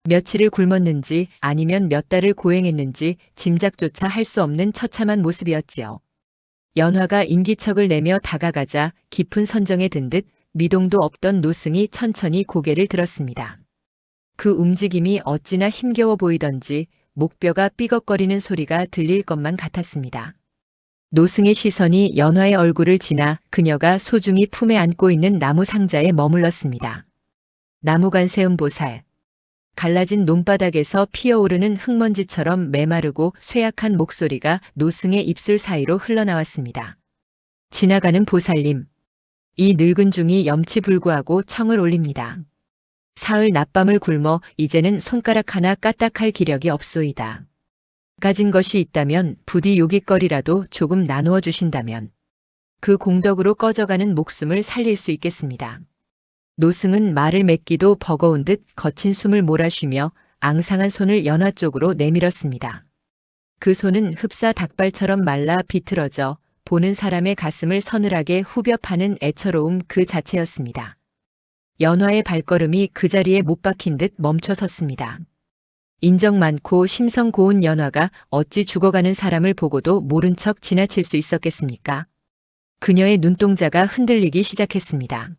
S2: 며칠을 굶었는지 아니면 몇 달을 고행했는지 짐작조차 할 수 없는 처참한 모습이었지요. 연화가 인기척을 내며 다가가자 깊은 선정에 든 듯 미동도 없던 노승이 천천히 고개를 들었습니다. 그 움직임이 어찌나 힘겨워 보이던지 목뼈가 삐걱거리는 소리가 들릴 것만 같았습니다. 노승의 시선이 연화의 얼굴을 지나 그녀가 소중히 품에 안고 있는 나무 상자에 머물렀습니다. 나무관세음보살. 갈라진 논바닥에서 피어오르는 흙먼지처럼 메마르고 쇠약한 목소리가 노승의 입술 사이로 흘러나왔습니다. 지나가는 보살님. 이 늙은 중이 염치불구하고 청을 올립니다. 사흘 낮밤을 굶어 이제는 손가락 하나 까딱할 기력이 없소이다. 가진 것이 있다면 부디 요깃거리라도 조금 나누어 주신다면 그 공덕으로 꺼져가는 목숨을 살릴 수 있겠습니다. 노승은 말을 맺기도 버거운 듯 거친 숨을 몰아쉬며 앙상한 손을 연화 쪽으로 내밀었습니다. 그 손은 흡사 닭발처럼 말라 비틀어져 보는 사람의 가슴을 서늘하게 후벼 파는 애처로움 그 자체였습니다. 연화의 발걸음이 그 자리에 못 박힌 듯 멈춰 섰습니다. 인정 많고 심성 고운 연화가 어찌 죽어가는 사람을 보고도 모른 척 지나칠 수 있었겠습니까? 그녀의 눈동자가 흔들리기 시작했습니다.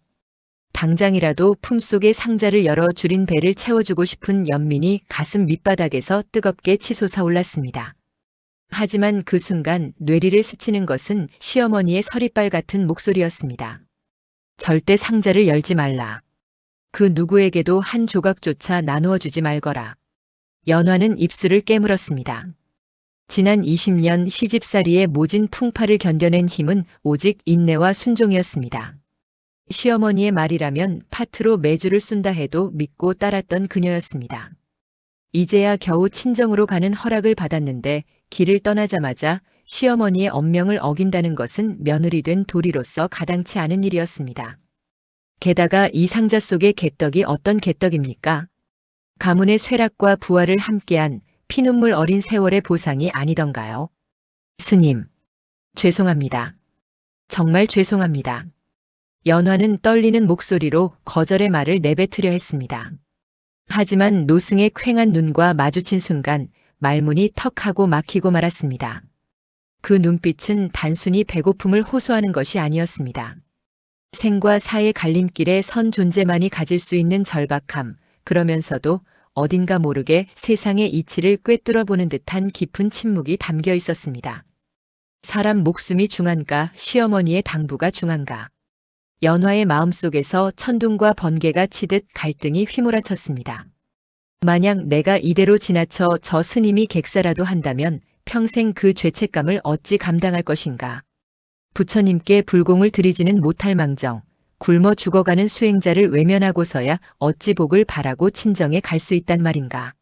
S2: 당장이라도 품속의 상자를 열어 줄인 배를 채워주고 싶은 연민이 가슴 밑바닥에서 뜨겁게 치솟아 올랐습니다. 하지만 그 순간 뇌리를 스치는 것은 시어머니의 서리빨 같은 목소리였습니다. 절대 상자를 열지 말라. 그 누구에게도 한 조각조차 나누어 주지 말거라. 연화는 입술을 깨물었습니다. 지난 20년 시집살이의 모진 풍파를 견뎌낸 힘은 오직 인내와 순종이었습니다. 시어머니의 말이라면 파트로 매주를 쏜다 해도 믿고 따랐던 그녀였습니다. 이제야 겨우 친정으로 가는 허락을 받았는데 길을 떠나자마자 시어머니의 엄명을 어긴다는 것은 며느리 된 도리로서 가당치 않은 일이었습니다. 게다가 이 상자 속의 개떡이 어떤 개떡입니까? 가문의 쇠락과 부활을 함께한 피눈물 어린 세월의 보상이 아니던가요? 스님, 죄송합니다. 정말 죄송합니다. 연화는 떨리는 목소리로 거절의 말을 내뱉으려 했습니다. 하지만 노승의 퀭한 눈과 마주친 순간 말문이 턱하고 막히고 말았습니다. 그 눈빛은 단순히 배고픔을 호소하는 것이 아니었습니다. 생과 사의 갈림길에 선 존재만이 가질 수 있는 절박함, 그러면서도 어딘가 모르게 세상의 이치를 꿰뚫어 보는 듯한 깊은 침묵이 담겨 있었습니다. 사람 목숨이 중한가, 시어머니의 당부가 중한가. 연화의 마음속에서 천둥과 번개가 치듯 갈등이 휘몰아쳤습니다. 만약 내가 이대로 지나쳐 저 스님이 객사라도 한다면 평생 그 죄책감을 어찌 감당할 것인가. 부처님께 불공을 드리지는 못할 망정, 굶어 죽어가는 수행자를 외면하고서야 어찌 복을 바라고 친정에 갈 수 있단 말인가.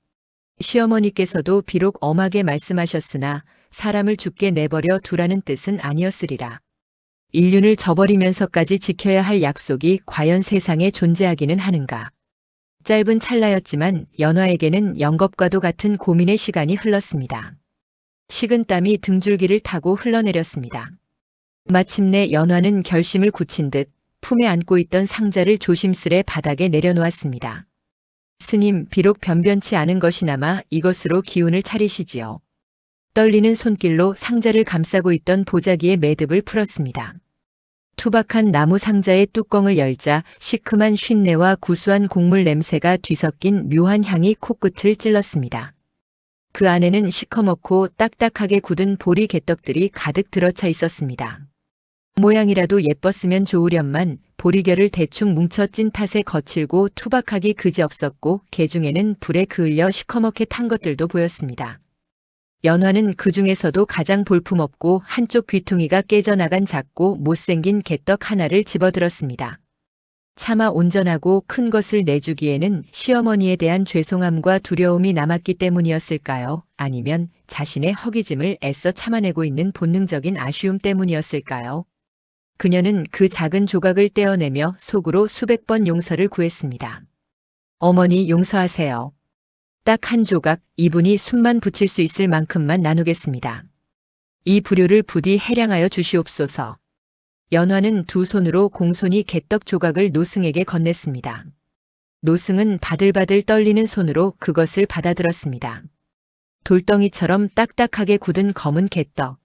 S2: 시어머니께서도 비록 엄하게 말씀하셨으나 사람을 죽게 내버려 두라는 뜻은 아니었으리라. 인륜을 저버리면서까지 지켜야 할 약속이 과연 세상에 존재하기는 하는가. 짧은 찰나였지만 연화에게는 영겁과도 같은 고민의 시간이 흘렀습니다. 식은땀이 등줄기를 타고 흘러내렸습니다. 마침내 연화는 결심을 굳힌 듯 품에 안고 있던 상자를 조심스레 바닥에 내려놓았습니다. 스님, 비록 변변치 않은 것이나마 이것으로 기운을 차리시지요. 떨리는 손길로 상자를 감싸고 있던 보자기의 매듭을 풀었습니다. 투박한 나무 상자의 뚜껑을 열자 시큼한 쉰내와 구수한 곡물 냄새가 뒤섞인 묘한 향이 코끝을 찔렀습니다. 그 안에는 시커멓고 딱딱하게 굳은 보리 개떡들이 가득 들어차 있었습니다. 모양이라도 예뻤으면 좋으련만 보리결을 대충 뭉쳐 찐 탓에 거칠고 투박하기 그지없었고 개중에는 불에 그을려 시커멓게 탄 것들도 보였습니다. 연화는 그 중에서도 가장 볼품없고 한쪽 귀퉁이가 깨져나간 작고 못생긴 개떡 하나를 집어들었습니다. 차마 온전하고 큰 것을 내주기에는 시어머니에 대한 죄송함과 두려움이 남았기 때문이었을까요? 아니면 자신의 허기짐을 애써 참아내고 있는 본능적인 아쉬움 때문이었을까요? 그녀는 그 작은 조각을 떼어내며 속으로 수백 번 용서를 구했습니다. 어머니, 용서하세요. 딱 한 조각, 이분이 숨만 붙일 수 있을 만큼만 나누겠습니다. 이 불효를 부디 해량하여 주시옵소서. 연화는 두 손으로 공손히 개떡 조각을 노승에게 건넸습니다. 노승은 바들바들 떨리는 손으로 그것을 받아들었습니다. 돌덩이처럼 딱딱하게 굳은 검은 개떡.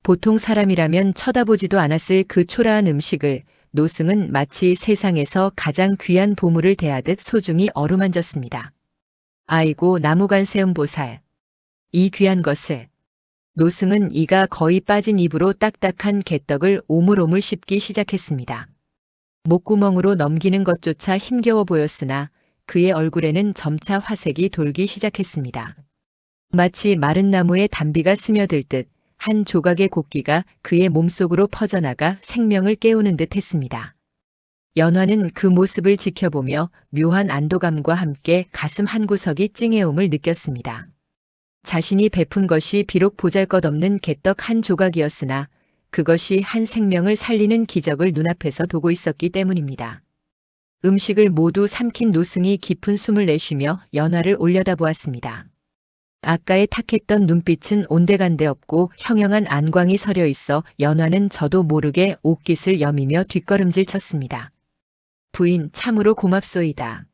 S2: 보통 사람이라면 쳐다보지도 않았을 그 초라한 음식을 노승은 마치 세상에서 가장 귀한 보물을 대하듯 소중히 어루만졌습니다. 아이고, 나무관세음보살. 이 귀한 것을. 노승은 이가 거의 빠진 입으로 딱딱한 개떡을 오물오물 씹기 시작했습니다. 목구멍으로 넘기는 것조차 힘겨워 보였으나 그의 얼굴에는 점차 화색이 돌기 시작했습니다. 마치 마른 나무에 단비가 스며들 듯 한 조각의 곡기가 그의 몸속으로 퍼져나가 생명을 깨우는 듯 했습니다. 연화는 그 모습을 지켜보며 묘한 안도감과 함께 가슴 한구석이 찡해옴을 느꼈습니다. 자신이 베푼 것이 비록 보잘것없는 개떡 한 조각이었으나 그것이 한 생명을 살리는 기적을 눈앞에서 보고 있었기 때문입니다. 음식을 모두 삼킨 노승이 깊은 숨을 내쉬며 연화를 올려다보았습니다. 아까의 탁했던 눈빛은 온데간데 없고 형형한 안광이 서려 있어 연화는 저도 모르게 옷깃을 여미며 뒷걸음질 쳤습니다. 부인 참으로 고맙소이다.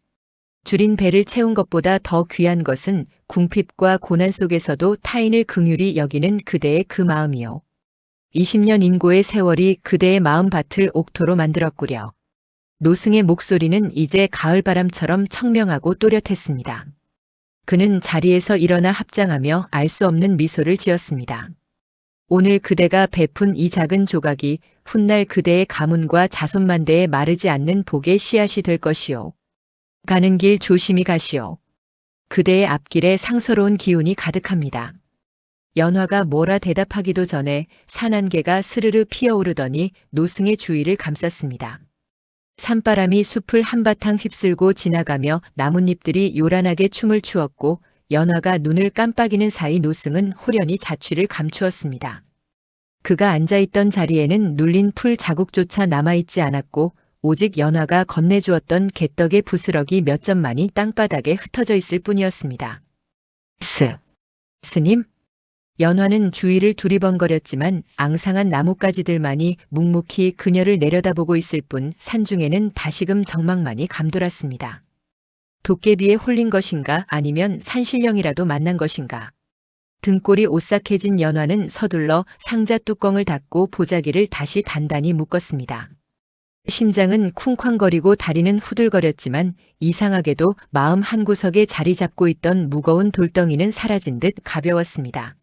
S2: 줄인 배를 채운 것보다 더 귀한 것은 궁핍과 고난 속에서도 타인을 긍휼히 여기는 그대의 그 마음이요. 20년 인고의 세월이 그대의 마음밭을 옥토로 만들었구려. 노승의 목소리는 이제 가을바람처럼 청명하고 또렷했습니다. 그는 자리에서 일어나 합장하며 알 수 없는 미소를 지었습니다. 오늘 그대가 베푼 이 작은 조각이 훗날 그대의 가문과 자손만대에 마르지 않는 복의 씨앗이 될 것이요. 가는 길 조심히 가시오. 그대의 앞길에 상서로운 기운이 가득합니다. 연화가 뭐라 대답하기도 전에 산안개가 스르르 피어오르더니 노승의 주위를 감쌌습니다. 산바람이 숲을 한바탕 휩쓸고 지나가며 나뭇잎들이 요란하게 춤을 추었고 연화가 눈을 깜빡이는 사이 노승은 호련히 자취를 감추었습니다. 그가 앉아있던 자리에는 눌린 풀 자국조차 남아있지 않았고 오직 연화가 건네주었던 개떡의 부스러기 몇 점만이 땅바닥에 흩어져 있을 뿐이었습니다. 스님? 연화는 주위를 두리번거렸지만 앙상한 나뭇가지들만이 묵묵히 그녀를 내려다보고 있을 뿐 산중에는 다시금 정막만이 감돌았습니다. 도깨비에 홀린 것인가 아니면 산신령이라도 만난 것인가. 등골이 오싹해진 연화는 서둘러 상자 뚜껑을 닫고 보자기를 다시 단단히 묶었습니다. 심장은 쿵쾅거리고 다리는 후들거렸지만 이상하게도 마음 한구석에 자리 잡고 있던 무거운 돌덩이는 사라진 듯 가벼웠습니다.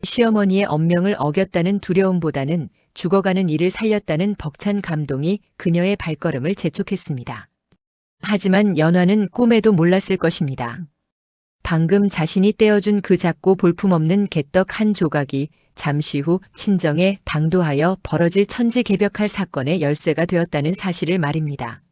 S2: 시어머니의 엄명을 어겼다는 두려움보다는 죽어가는 이를 살렸다는 벅찬 감동이 그녀의 발걸음을 재촉했습니다. 하지만 연화는 꿈에도 몰랐을 것입니다. 방금 자신이 떼어준 그 작고 볼품없는 개떡 한 조각이 잠시 후 친정에 당도하여 벌어질 천지개벽할 사건의 열쇠가 되었다는 사실을 말입니다.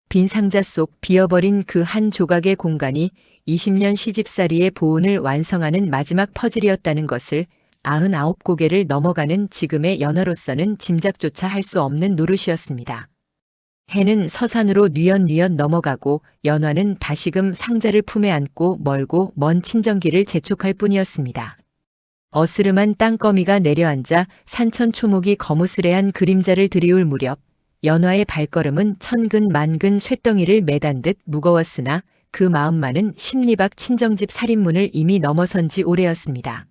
S2: 빈 상자 속 비어버린 그 한 조각의 공간이 20년 시집살이의 보온을 완성하는 마지막 퍼즐이었다는 것을 99고개를 넘어가는 지금의 연화로서는 짐작조차 할 수 없는 노릇이었습니다. 해는 서산으로 뉘엿뉘엿 넘어가고 연화는 다시금 상자를 품에 안고 멀고 먼 친정길을 재촉할 뿐이었습니다. 어스름한 땅거미가 내려앉아 산천초목이 거무스레한 그림자를 들이울 무렵 연화의 발걸음은 천근 만근 쇳덩이를 매단 듯 무거웠으나 그 마음만은 십리박 친정집 살인문을 이미 넘어선 지 오래였습니다.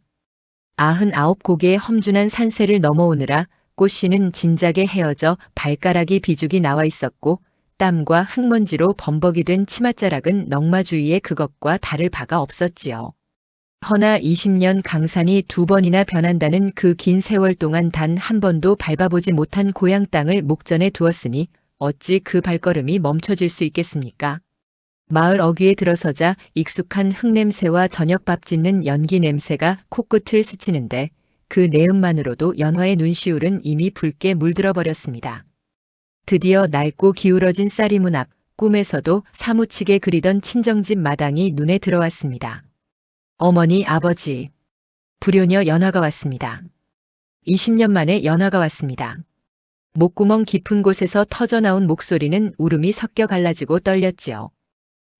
S2: 99고개의 험준한 산세를 넘어오느라 꽃씨는 진작에 헤어져 발가락이 비죽이 나와 있었고 땀과 흙먼지로 범벅이 된 치맛자락은 넝마 주위에 그것과 다를 바가 없었지요. 허나 20년 강산이 2번이나 변한다는 그 긴 세월 동안 단 한 번도 밟아보지 못한 고향 땅을 목전에 두었으니 어찌 그 발걸음이 멈춰질 수 있겠습니까? 마을 어귀에 들어서자 익숙한 흙냄새와 저녁밥 짓는 연기 냄새가 코끝을 스치는데 그 내음만으로도 연화의 눈시울은 이미 붉게 물들어 버렸습니다. 드디어 낡고 기울어진 쌀이문 앞 꿈에서도 사무치게 그리던 친정집 마당이 눈에 들어왔습니다. 어머니, 아버지. 불효녀 연화가 왔습니다. 20년 만에 연화가 왔습니다. 목구멍 깊은 곳에서 터져나온 목소리는 울음이 섞여 갈라지고 떨렸지요.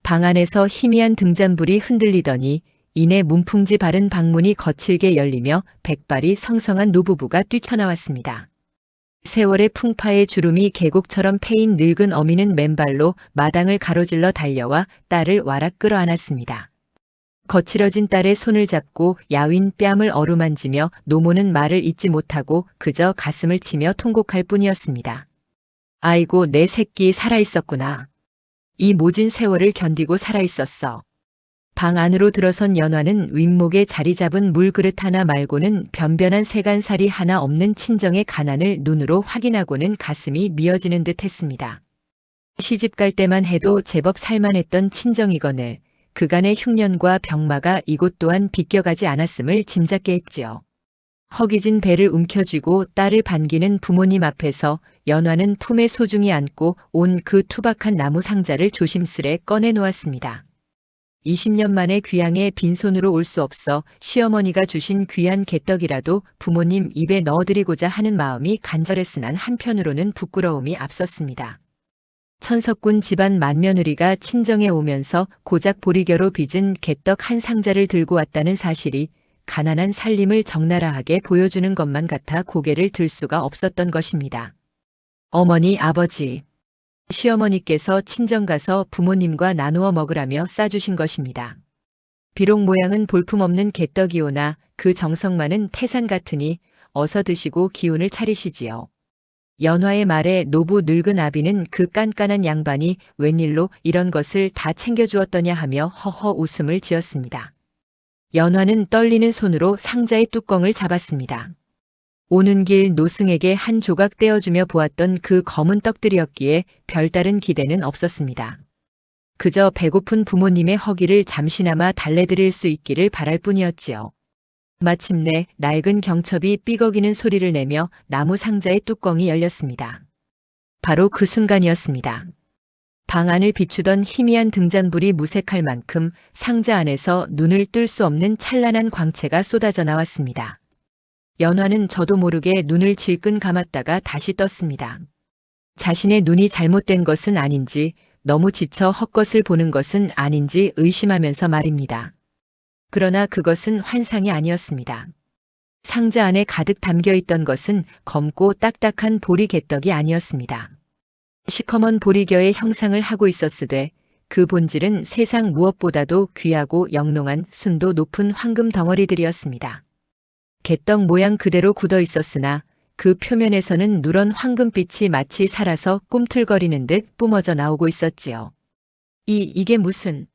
S2: 방 안에서 희미한 등잔불이 흔들리더니 이내 문풍지 바른 방문이 거칠게 열리며 백발이 성성한 노부부가 뛰쳐나왔습니다. 세월의 풍파의 주름이 계곡처럼 패인 늙은 어미는 맨발로 마당을 가로질러 달려와 딸을 와락 끌어안았습니다. 거칠어진 딸의 손을 잡고 야윈 뺨을 어루만지며 노모는 말을 잇지 못하고 그저 가슴을 치며 통곡할 뿐이었습니다. 아이고, 내 새끼 살아있었구나. 이 모진 세월을 견디고 살아있었어. 방 안으로 들어선 연화는 윗목에 자리 잡은 물그릇 하나 말고는 변변한 세간살이 하나 없는 친정의 가난을 눈으로 확인하고는 가슴이 미어지는 듯 했습니다. 시집 갈 때만 해도 제법 살만했던 친정이거늘 그간의 흉년과 병마가 이곳 또한 비껴가지 않았음을 짐작게 했지요. 허기진 배를 움켜쥐고 딸을 반기는 부모님 앞에서 연화는 품에 소중히 안고 온 그 투박한 나무 상자를 조심스레 꺼내 놓았습니다. 20년 만에 귀향에 빈손으로 올 수 없어 시어머니가 주신 귀한 개떡이라도 부모님 입에 넣어드리고자 하는 마음이 간절했으나 한편으로는 부끄러움이 앞섰습니다. 천석군 집안 맏며느리가 친정에 오면서 고작 보리겨로 빚은 개떡 한 상자를 들고 왔다는 사실이 가난한 살림을 적나라하게 보여주는 것만 같아 고개를 들 수가 없었던 것입니다. 어머니, 아버지, 시어머니께서 친정 가서 부모님과 나누어 먹으라며 싸주신 것입니다. 비록 모양은 볼품없는 개떡이오나 그 정성만은 태산 같으니 어서 드시고 기운을 차리시지요. 연화의 말에 노부 늙은 아비는 그 깐깐한 양반이 웬일로 이런 것을 다 챙겨주었더냐 하며 허허 웃음을 지었습니다. 연화는 떨리는 손으로 상자의 뚜껑을 잡았습니다. 오는 길 노승에게 한 조각 떼어주며 보았던 그 검은 떡들이었기에 별다른 기대는 없었습니다. 그저 배고픈 부모님의 허기를 잠시나마 달래드릴 수 있기를 바랄 뿐이었지요. 마침내 낡은 경첩이 삐걱이는 소리를 내며 나무 상자의 뚜껑이 열렸습니다. 바로 그 순간이었습니다. 방 안을 비추던 희미한 등잔불이 무색할 만큼 상자 안에서 눈을 뜰 수 없는 찬란한 광채가 쏟아져 나왔습니다. 연화는 저도 모르게 눈을 질끈 감았다가 다시 떴습니다. 자신의 눈이 잘못된 것은 아닌지, 너무 지쳐 헛것을 보는 것은 아닌지 의심하면서 말입니다. 그러나 그것은 환상이 아니었습니다. 상자 안에 가득 담겨 있던 것은 검고 딱딱한 보리 개떡이 아니었습니다. 시커먼 보리겨의 형상을 하고 있었으되 그 본질은 세상 무엇보다도 귀하고 영롱한 순도 높은 황금 덩어리들이었습니다. 개떡 모양 그대로 굳어 있었으나 그 표면에서는 누런 황금빛이 마치 살아서 꿈틀거리는 듯 뿜어져 나오고 있었지요. 이게 무슨...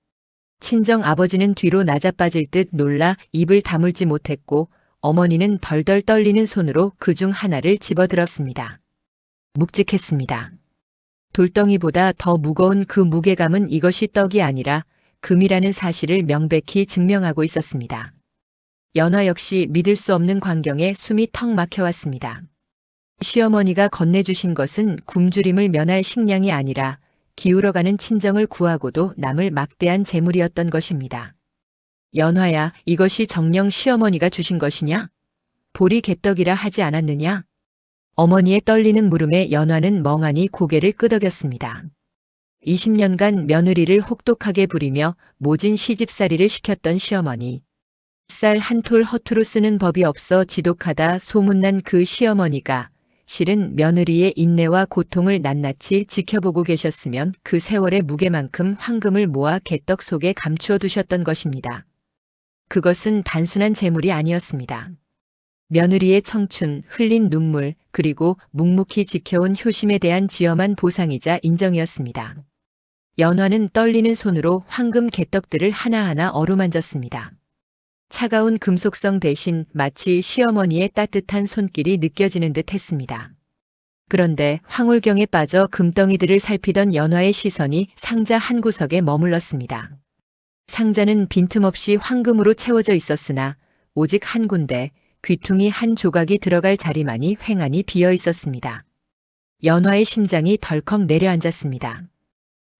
S2: 친정 아버지는 뒤로 나자빠질 듯 놀라 입을 다물지 못했고 어머니는 덜덜 떨리는 손으로 그중 하나를 집어들었습니다. 묵직했습니다. 돌덩이보다 더 무거운 그 무게감은 이것이 떡이 아니라 금이라는 사실을 명백히 증명하고 있었습니다. 연화 역시 믿을 수 없는 광경에 숨이 턱 막혀왔습니다. 시어머니가 건네주신 것은 굶주림을 면할 식량이 아니라 기울어가는 친정을 구하고도 남을 막대한 재물이었던 것입니다. 연화야, 이것이 정녕 시어머니가 주신 것이냐? 보리 개떡이라 하지 않았느냐? 어머니의 떨리는 물음에 연화는 멍하니 고개를 끄덕였습니다. 20년간 며느리를 혹독하게 부리며 모진 시집살이를 시켰던 시어머니. 쌀 한 톨 허투루 쓰는 법이 없어 지독하다 소문난 그 시어머니가 실은 며느리의 인내와 고통을 낱낱이 지켜보고 계셨으면 그 세월의 무게만큼 황금을 모아 개떡 속에 감추어 두셨던 것입니다. 그것은 단순한 재물이 아니었습니다. 며느리의 청춘, 흘린 눈물, 그리고 묵묵히 지켜온 효심에 대한 지엄한 보상이자 인정이었습니다. 연화는 떨리는 손으로 황금 개떡들을 하나하나 어루만졌습니다. 차가운 금속성 대신 마치 시어머니의 따뜻한 손길이 느껴지는 듯 했습니다. 그런데 황홀경에 빠져 금덩이들을 살피던 연화의 시선이 상자 한 구석에 머물렀습니다. 상자는 빈틈없이 황금으로 채워져 있었으나 오직 한 군데 귀퉁이 한 조각이 들어갈 자리만이 횡하니 비어 있었습니다. 연화의 심장이 덜컥 내려앉았습니다.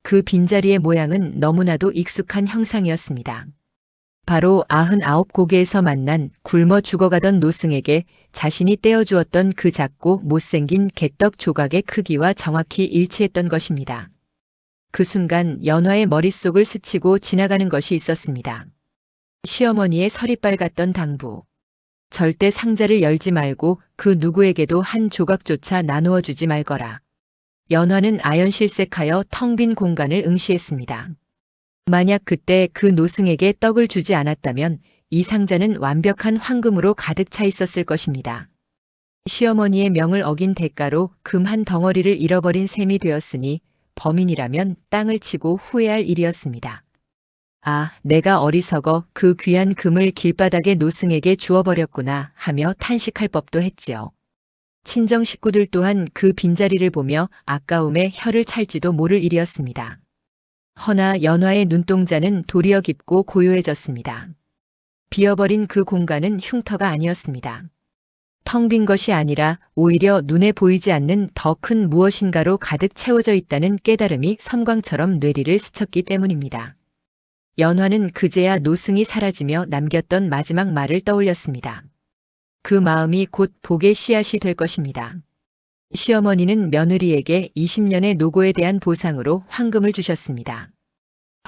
S2: 그 빈자리의 모양은 너무나도 익숙한 형상이었습니다. 바로 99고개에서 만난 굶어 죽어가던 노승에게 자신이 떼어주었던 그 작고 못생긴 개떡 조각의 크기와 정확히 일치했던 것입니다. 그 순간 연화의 머릿속을 스치고 지나가는 것이 있었습니다. 시어머니의 서리빨 같던 당부. 절대 상자를 열지 말고 그 누구에게도 한 조각조차 나누어 주지 말거라. 연화는 아연실색하여 텅 빈 공간을 응시했습니다. 만약 그때 그 노승에게 떡을 주지 않았다면 이 상자는 완벽한 황금으로 가득 차 있었을 것입니다. 시어머니의 명을 어긴 대가로 금 한 덩어리를 잃어버린 셈이 되었으니 범인이라면 땅을 치고 후회할 일이었습니다. 아, 내가 어리석어 그 귀한 금을 길바닥에 노승에게 주어버렸구나 하며 탄식할 법도 했지요. 친정 식구들 또한 그 빈자리를 보며 아까움에 혀를 찰지도 모를 일이었습니다. 허나 연화의 눈동자는 도리어 깊고 고요해졌습니다. 비어버린 그 공간은 흉터가 아니었습니다. 텅 빈 것이 아니라 오히려 눈에 보이지 않는 더 큰 무엇인가로 가득 채워져 있다는 깨달음이 섬광처럼 뇌리를 스쳤기 때문입니다. 연화는 그제야 노승이 사라지며 남겼던 마지막 말을 떠올렸습니다. 그 마음이 곧 복의 씨앗이 될 것입니다. 시어머니는 며느리에게 20년의 노고에 대한 보상으로 황금을 주셨습니다.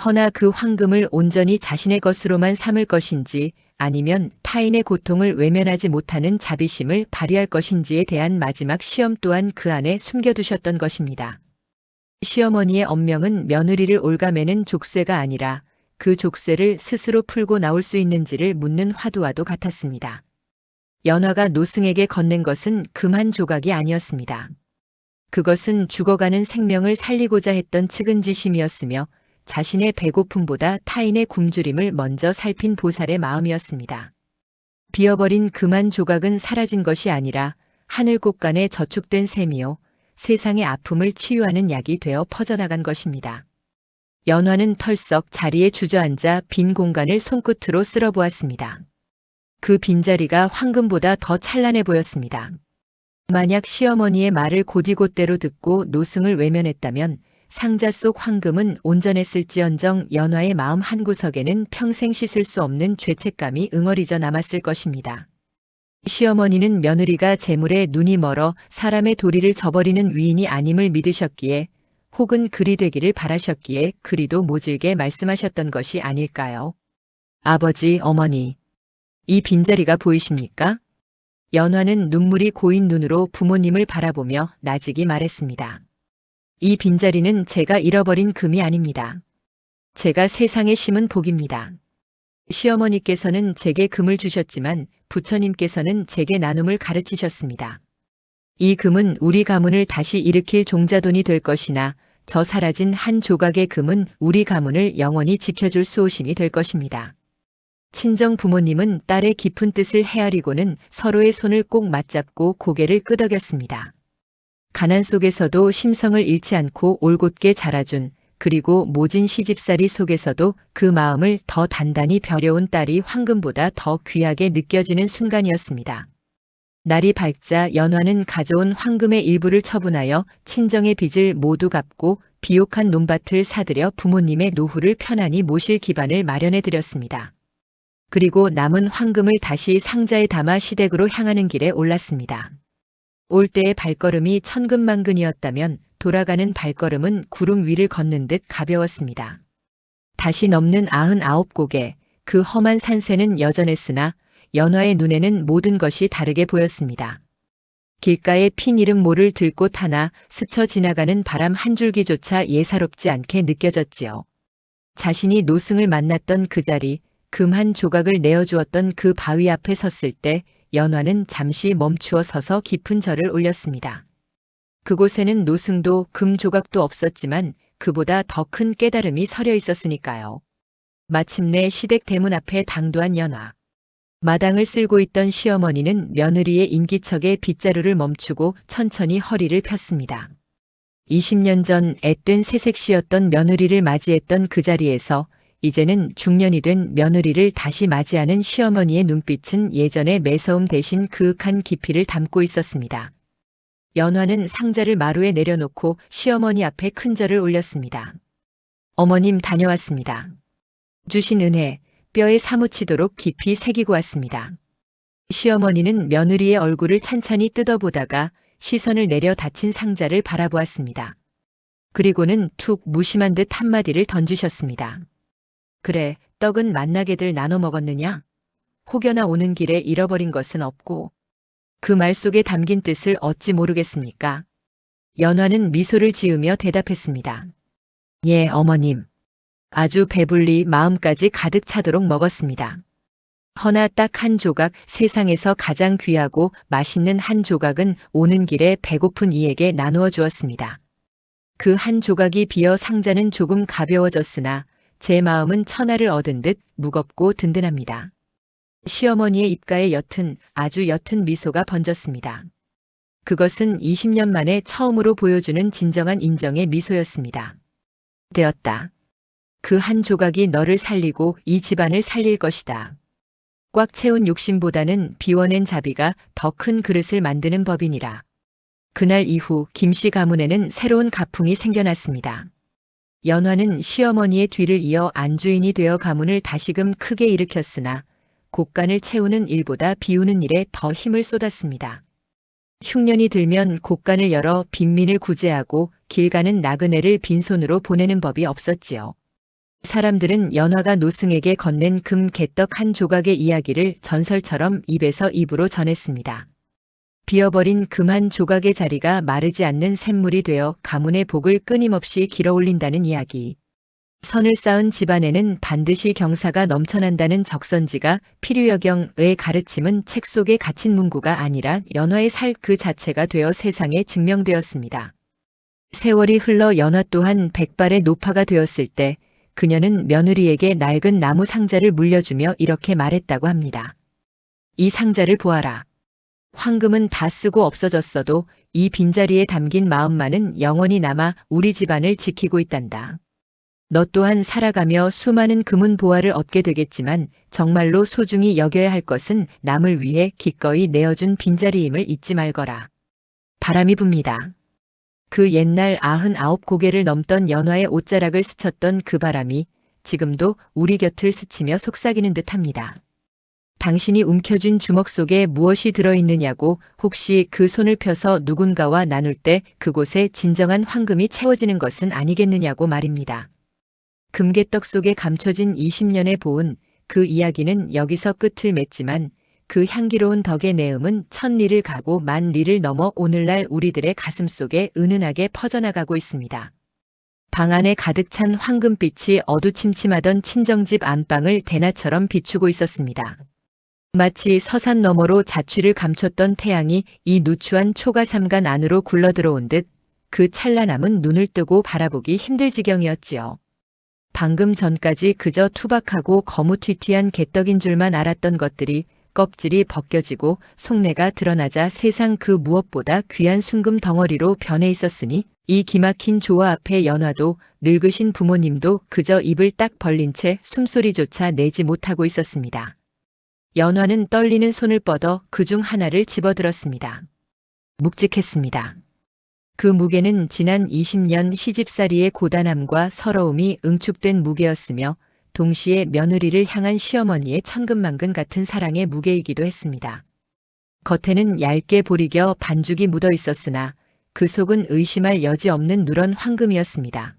S2: 허나 그 황금을 온전히 자신의 것으로만 삼을 것인지 아니면 타인의 고통을 외면하지 못하는 자비심을 발휘할 것인지에 대한 마지막 시험 또한 그 안에 숨겨두셨던 것입니다. 시어머니의 언명은 며느리를 올가매는 족쇄가 아니라 그 족쇄를 스스로 풀고 나올 수 있는지를 묻는 화두와도 같았습니다. 연화가 노승에게 건넨 것은 금 한 조각이 아니었습니다. 그것은 죽어가는 생명을 살리고자 했던 측은지심이었으며 자신의 배고픔보다 타인의 굶주림을 먼저 살핀 보살의 마음이었습니다. 비어버린 금 한 조각은 사라진 것이 아니라 하늘곳간에 저축된 셈이요 세상의 아픔을 치유하는 약이 되어 퍼져나간 것입니다. 연화는 털썩 자리에 주저앉아 빈 공간을 손끝으로 쓸어보았습니다. 그 빈자리가 황금보다 더 찬란해 보였습니다. 만약 시어머니의 말을 곧이곧대로 듣고 노승을 외면했다면 상자 속 황금은 온전했을지언정 연화의 마음 한구석에는 평생 씻을 수 없는 죄책감이 응어리져 남았을 것입니다. 시어머니는 며느리가 재물에 눈이 멀어 사람의 도리를 저버리는 위인이 아님을 믿으셨기에 혹은 그리 되기를 바라셨기에 그리도 모질게 말씀하셨던 것이 아닐까요? 아버지, 어머니, 이 빈자리가 보이십니까? 연화는 눈물이 고인 눈으로 부모님을 바라보며 나직이 말했습니다. 이 빈자리는 제가 잃어버린 금이 아닙니다. 제가 세상에 심은 복입니다. 시어머니께서는 제게 금을 주셨지만 부처님께서는 제게 나눔을 가르치셨습니다. 이 금은 우리 가문을 다시 일으킬 종자돈이 될 것이나 저 사라진 한 조각의 금은 우리 가문을 영원히 지켜줄 수호신이 될 것입니다. 친정 부모님은 딸의 깊은 뜻을 헤아리고는 서로의 손을 꼭 맞잡고 고개를 끄덕였습니다. 가난 속에서도 심성을 잃지 않고 올곧게 자라준 그리고 모진 시집살이 속에서도 그 마음을 더 단단히 벼려온 딸이 황금보다 더 귀하게 느껴지는 순간이었습니다. 날이 밝자 연화는 가져온 황금의 일부를 처분하여 친정의 빚을 모두 갚고 비옥한 논밭을 사들여 부모님의 노후를 편안히 모실 기반을 마련해 드렸습니다. 그리고 남은 황금을 다시 상자에 담아 시댁으로 향하는 길에 올랐습니다. 올 때의 발걸음이 천근만근이었다면 돌아가는 발걸음은 구름 위를 걷는 듯 가벼웠습니다. 다시 넘는 99곡의 그 험한 산세는 여전했으나 연화의 눈에는 모든 것이 다르게 보였습니다. 길가에 핀 이름 모를 들꽃 하나 스쳐 지나가는 바람 한 줄기조차 예사롭지 않게 느껴졌지요. 자신이 노승을 만났던 그 자리, 금 한 조각을 내어주었던 그 바위 앞에 섰을 때 연화는 잠시 멈추어 서서 깊은 절을 올렸습니다. 그곳에는 노승도 금 조각도 없었지만 그보다 더 큰 깨달음이 서려 있었으니까요. 마침내 시댁 대문 앞에 당도한 연화. 마당을 쓸고 있던 시어머니는 며느리의 인기척에 빗자루를 멈추고 천천히 허리를 폈습니다. 20년 전 앳된 새색시였던 며느리를 맞이했던 그 자리에서 이제는 중년이 된 며느리를 다시 맞이하는 시어머니의 눈빛은 예전의 매서움 대신 그윽한 깊이를 담고 있었습니다. 연화는 상자를 마루에 내려놓고 시어머니 앞에 큰 절을 올렸습니다. 어머님 다녀왔습니다. 주신 은혜, 뼈에 사무치도록 깊이 새기고 왔습니다. 시어머니는 며느리의 얼굴을 찬찬히 뜯어보다가 시선을 내려 닫힌 상자를 바라보았습니다. 그리고는 툭 무심한 듯 한마디를 던지셨습니다. 그래, 떡은 만나게들 나눠 먹었느냐? 혹여나 오는 길에 잃어버린 것은 없고. 그 말 속에 담긴 뜻을 어찌 모르겠습니까? 연화는 미소를 지으며 대답했습니다. 예, 어머님. 아주 배불리 마음까지 가득 차도록 먹었습니다. 허나 딱 한 조각, 세상에서 가장 귀하고 맛있는 한 조각은 오는 길에 배고픈 이에게 나누어 주었습니다. 그 한 조각이 비어 상자는 조금 가벼워졌으나 제 마음은 천하를 얻은 듯 무겁고 든든합니다. 시어머니의 입가에 아주 옅은 미소가 번졌습니다. 그것은 20년 만에 처음으로 보여주는 진정한 인정의 미소였습니다. 되었다. 그 한 조각이 너를 살리고 이 집안을 살릴 것이다. 꽉 채운 욕심보다는 비워낸 자비가 더 큰 그릇을 만드는 법이니라. 그날 이후 김씨 가문에는 새로운 가풍이 생겨났습니다. 연화는 시어머니의 뒤를 이어 안주인이 되어 가문을 다시금 크게 일으켰으나 곡간을 채우는 일보다 비우는 일에 더 힘을 쏟았습니다. 흉년이 들면 곡간을 열어 빈민을 구제하고 길 가는 나그네를 빈손으로 보내는 법이 없었지요. 사람들은 연화가 노승에게 건넨 금 개떡 한 조각의 이야기를 전설처럼 입에서 입으로 전했습니다. 비어버린 금 한 조각의 자리가 마르지 않는 샘물이 되어 가문의 복을 끊임없이 길어올린다는 이야기. 선을 쌓은 집안에는 반드시 경사가 넘쳐난다는 적선지가 필유여경의 가르침은 책 속에 갇힌 문구가 아니라 연화의 살 그 자체가 되어 세상에 증명되었습니다. 세월이 흘러 연화 또한 백발의 노파가 되었을 때 그녀는 며느리에게 낡은 나무 상자를 물려주며 이렇게 말했다고 합니다. 이 상자를 보아라. 황금은 다 쓰고 없어졌어도 이 빈자리에 담긴 마음만은 영원히 남아 우리 집안을 지키고 있단다. 너 또한 살아가며 수많은 금은 보화를 얻게 되겠지만 정말로 소중히 여겨야 할 것은 남을 위해 기꺼이 내어준 빈자리임을 잊지 말거라. 바람이 붑니다. 그 옛날 99고개를 넘던 연화의 옷자락을 스쳤던 그 바람이 지금도 우리 곁을 스치며 속삭이는 듯합니다. 당신이 움켜쥔 주먹 속에 무엇이 들어있느냐고 혹시 그 손을 펴서 누군가와 나눌 때 그곳에 진정한 황금이 채워지는 것은 아니겠느냐고 말입니다. 금개떡 속에 감춰진 20년의 보은 그 이야기는 여기서 끝을 맺지만 그 향기로운 덕의 내음은 천리를 가고 만리를 넘어 오늘날 우리들의 가슴 속에 은은하게 퍼져나가고 있습니다. 방 안에 가득 찬 황금빛이 어두침침하던 친정집 안방을 대낮처럼 비추고 있었습니다. 마치 서산 너머로 자취를 감췄던 태양이 이 누추한 초가삼간 안으로 굴러들어온 듯 그 찬란함은 눈을 뜨고 바라보기 힘들 지경이었지요. 방금 전까지 그저 투박하고 거무튀튀한 개떡인 줄만 알았던 것들이 껍질이 벗겨지고 속내가 드러나자 세상 그 무엇보다 귀한 순금 덩어리로 변해 있었으니 이 기막힌 조화 앞에 연화도 늙으신 부모님도 그저 입을 딱 벌린 채 숨소리조차 내지 못하고 있었습니다. 연화는 떨리는 손을 뻗어 그중 하나를 집어들었습니다. 묵직했습니다. 그 무게는 지난 20년 시집살이의 고단함과 서러움이 응축된 무게였으며 동시에 며느리를 향한 시어머니의 천근만근 같은 사랑의 무게이기도 했습니다. 겉에는 얇게 보리겨 반죽이 묻어 있었으나 그 속은 의심할 여지 없는 누런 황금이었습니다.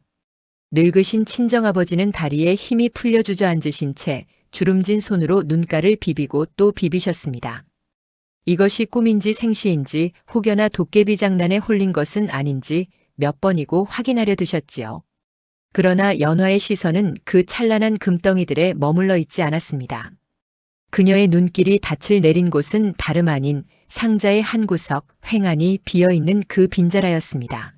S2: 늙으신 친정아버지는 다리에 힘이 풀려 주저앉으신 채 주름진 손으로 눈가를 비비고 또 비비셨습니다. 이것이 꿈인지 생시인지 혹여나 도깨비 장난에 홀린 것은 아닌지 몇 번이고 확인하려 드셨지요. 그러나 연화의 시선은 그 찬란한 금덩이들에 머물러 있지 않았습니다. 그녀의 눈길이 닻을 내린 곳은 다름 아닌 상자의 한 구석 횡하니 비어있는 그 빈자라였습니다.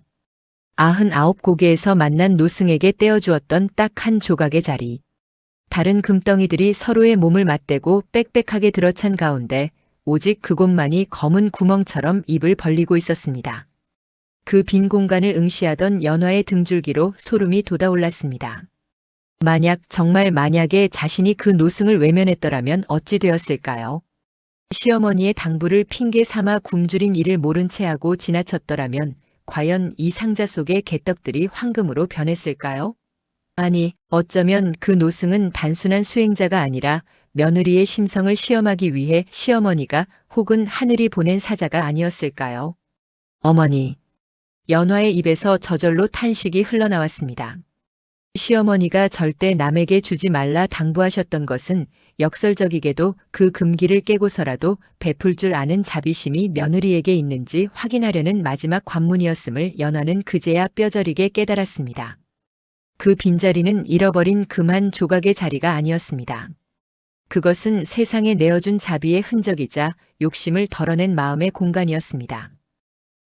S2: 99고개에서 만난 노승에게 떼어주었던 딱 한 조각의 자리. 다른 금덩이들이 서로의 몸을 맞대고 빽빽하게 들어찬 가운데 오직 그곳만이 검은 구멍처럼 입을 벌리고 있었습니다. 그 빈 공간을 응시하던 연화의 등줄기로 소름이 돋아올랐습니다. 정말 만약에 자신이 그 노승을 외면했더라면 어찌 되었을까요? 시어머니의 당부를 핑계 삼아 굶주린 이를 모른 채 하고 지나쳤더라면 과연 이 상자 속의 개떡들이 황금으로 변했을까요? 아니, 어쩌면 그 노승은 단순한 수행자가 아니라 며느리의 심성을 시험하기 위해 시어머니가 혹은 하늘이 보낸 사자가 아니었을까요? 어머니. 연화의 입에서 저절로 탄식이 흘러나왔습니다. 시어머니가 절대 남에게 주지 말라 당부하셨던 것은 역설적이게도 그 금기를 깨고서라도 베풀 줄 아는 자비심이 며느리에게 있는지 확인하려는 마지막 관문이었음을 연화는 그제야 뼈저리게 깨달았습니다. 그 빈자리는 잃어버린 금 한 조각의 자리가 아니었습니다. 그것은 세상에 내어준 자비의 흔적이자 욕심을 덜어낸 마음의 공간이었습니다.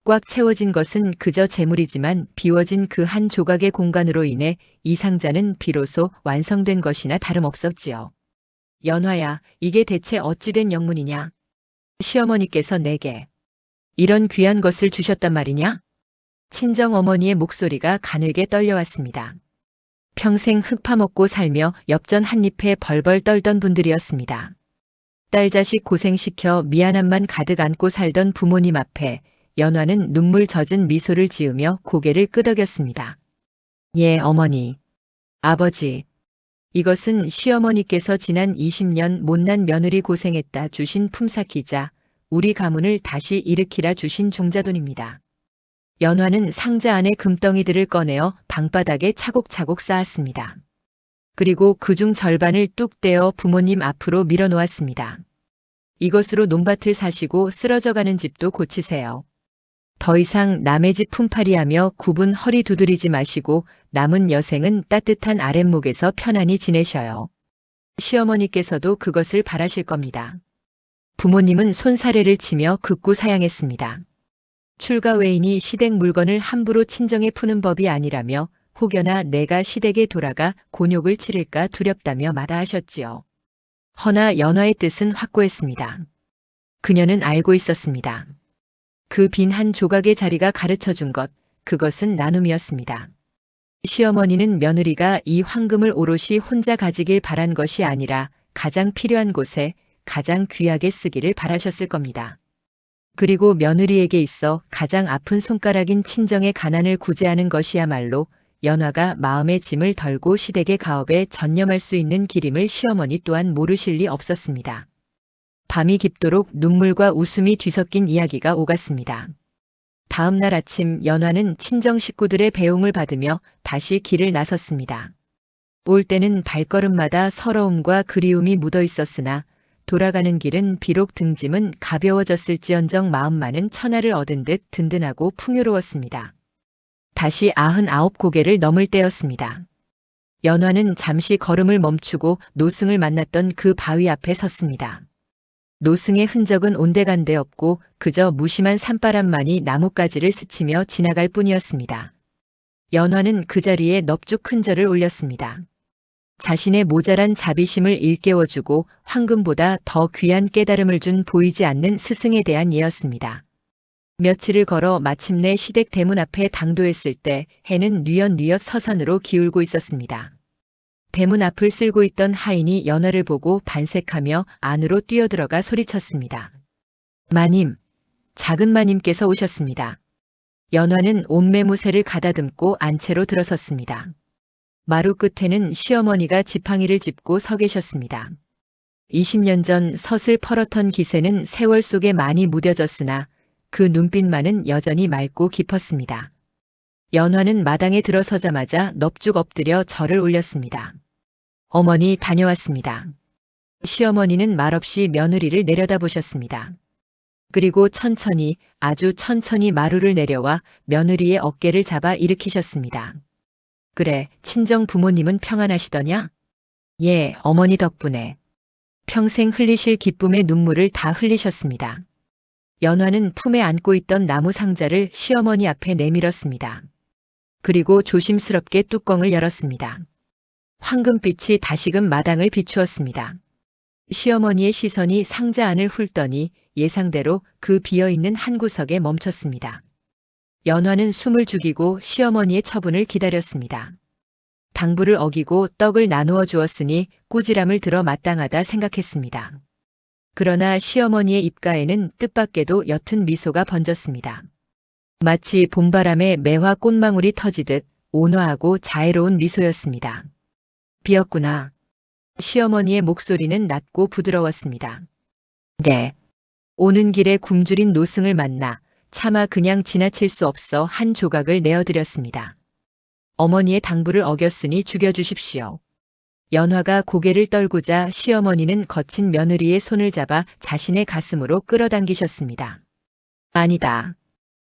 S2: 꽉 채워진 것은 그저 재물이지만 비워진 그 한 조각의 공간으로 인해 이 상자는 비로소 완성된 것이나 다름없었지요. 연화야, 이게 대체 어찌된 영문이냐? 시어머니께서 내게 이런 귀한 것을 주셨단 말이냐? 친정어머니의 목소리가 가늘게 떨려왔습니다. 평생 흙 파먹고 살며 엽전 한 입에 벌벌 떨던 분들이었습니다. 딸 자식 고생시켜 미안함만 가득 안고 살던 부모님 앞에 연화는 눈물 젖은 미소를 지으며 고개를 끄덕였습니다. 예, 어머니. 아버지. 이것은 시어머니께서 지난 20년 못난 며느리 고생했다 주신 품삯이자 우리 가문을 다시 일으키라 주신 종자돈입니다. 연화는 상자 안에 금덩이들을 꺼내어 방바닥에 차곡차곡 쌓았습니다. 그리고 그중 절반을 뚝 떼어 부모님 앞으로 밀어놓았습니다. 이것으로 논밭을 사시고 쓰러져가는 집도 고치세요. 더 이상 남의 집 품팔이하며 굽은 허리 두드리지 마시고 남은 여생은 따뜻한 아랫목에서 편안히 지내셔요. 시어머니께서도 그것을 바라실 겁니다. 부모님은 손사래를 치며 극구 사양했습니다. 출가 외인이 시댁 물건을 함부로 친정에 푸는 법이 아니라며 혹여나 내가 시댁에 돌아가 곤욕을 치를까 두렵다며 마다하셨지요. 허나 연화의 뜻은 확고했습니다. 그녀는 알고 있었습니다. 그 빈 한 조각의 자리가 가르쳐준 것, 그것은 나눔이었습니다. 시어머니는 며느리가 이 황금을 오롯이 혼자 가지길 바란 것이 아니라 가장 필요한 곳에 가장 귀하게 쓰기를 바라셨을 겁니다. 그리고 며느리에게 있어 가장 아픈 손가락인 친정의 가난을 구제하는 것이야말로 연화가 마음의 짐을 덜고 시댁의 가업에 전념할 수 있는 길임을 시어머니 또한 모르실 리 없었습니다. 밤이 깊도록 눈물과 웃음이 뒤섞인 이야기가 오갔습니다. 다음 날 아침 연화는 친정 식구들의 배웅을 받으며 다시 길을 나섰습니다. 올 때는 발걸음마다 서러움과 그리움이 묻어 있었으나 돌아가는 길은 비록 등짐은 가벼워졌을지언정 마음만은 천하를 얻은 듯 든든하고 풍요로웠습니다. 다시 99 고개를 넘을 때였습니다. 연화는 잠시 걸음을 멈추고 노승을 만났던 그 바위 앞에 섰습니다. 노승의 흔적은 온데간데 없고 그저 무심한 산바람만이 나뭇가지를 스치며 지나갈 뿐이었습니다. 연화는 그 자리에 넙죽 흔적을 올렸습니다. 자신의 모자란 자비심을 일깨워주고 황금보다 더 귀한 깨달음을 준 보이지 않는 스승에 대한 예였습니다. 며칠을 걸어 마침내 시댁 대문 앞에 당도했을 때 해는 뉘엿뉘엿 서산으로 기울고 있었습니다. 대문 앞을 쓸고 있던 하인이 연화를 보고 반색하며 안으로 뛰어들어가 소리쳤습니다. 마님, 작은 마님께서 오셨습니다. 연화는 옷매무새를 가다듬고 안채로 들어섰습니다. 마루 끝에는 시어머니가 지팡이를 짚고 서 계셨습니다. 20년 전 섯을 펄었던 기세는 세월 속에 많이 무뎌졌으나 그 눈빛만은 여전히 맑고 깊었습니다. 연화는 마당에 들어서자마자 넙죽 엎드려 절을 올렸습니다. 어머니 다녀왔습니다. 시어머니는 말없이 며느리를 내려다보셨습니다. 그리고 천천히, 아주 천천히 마루를 내려와 며느리의 어깨를 잡아 일으키셨습니다. 그래, 친정 부모님은 평안하시더냐? 예, 어머니 덕분에. 평생 흘리실 기쁨의 눈물을 다 흘리셨습니다. 연화는 품에 안고 있던 나무 상자를 시어머니 앞에 내밀었습니다. 그리고 조심스럽게 뚜껑을 열었습니다. 황금빛이 다시금 마당을 비추었습니다. 시어머니의 시선이 상자 안을 훑더니 예상대로 그 비어있는 한 구석에 멈췄습니다. 연화는 숨을 죽이고 시어머니의 처분을 기다렸습니다. 당부를 어기고 떡을 나누어 주었으니 꾸지람을 들어 마땅하다 생각했습니다. 그러나 시어머니의 입가에는 뜻밖에도 옅은 미소가 번졌습니다. 마치 봄바람에 매화 꽃망울이 터지듯 온화하고 자애로운 미소였습니다. 비었구나. 시어머니의 목소리는 낮고 부드러웠습니다. 네. 오는 길에 굶주린 노승을 만나 차마 그냥 지나칠 수 없어 한 조각을 내어드렸습니다. 어머니의 당부를 어겼으니 죽여주십시오. 연화가 고개를 떨구자 시어머니는 거친 며느리의 손을 잡아 자신의 가슴으로 끌어당기셨습니다. 아니다.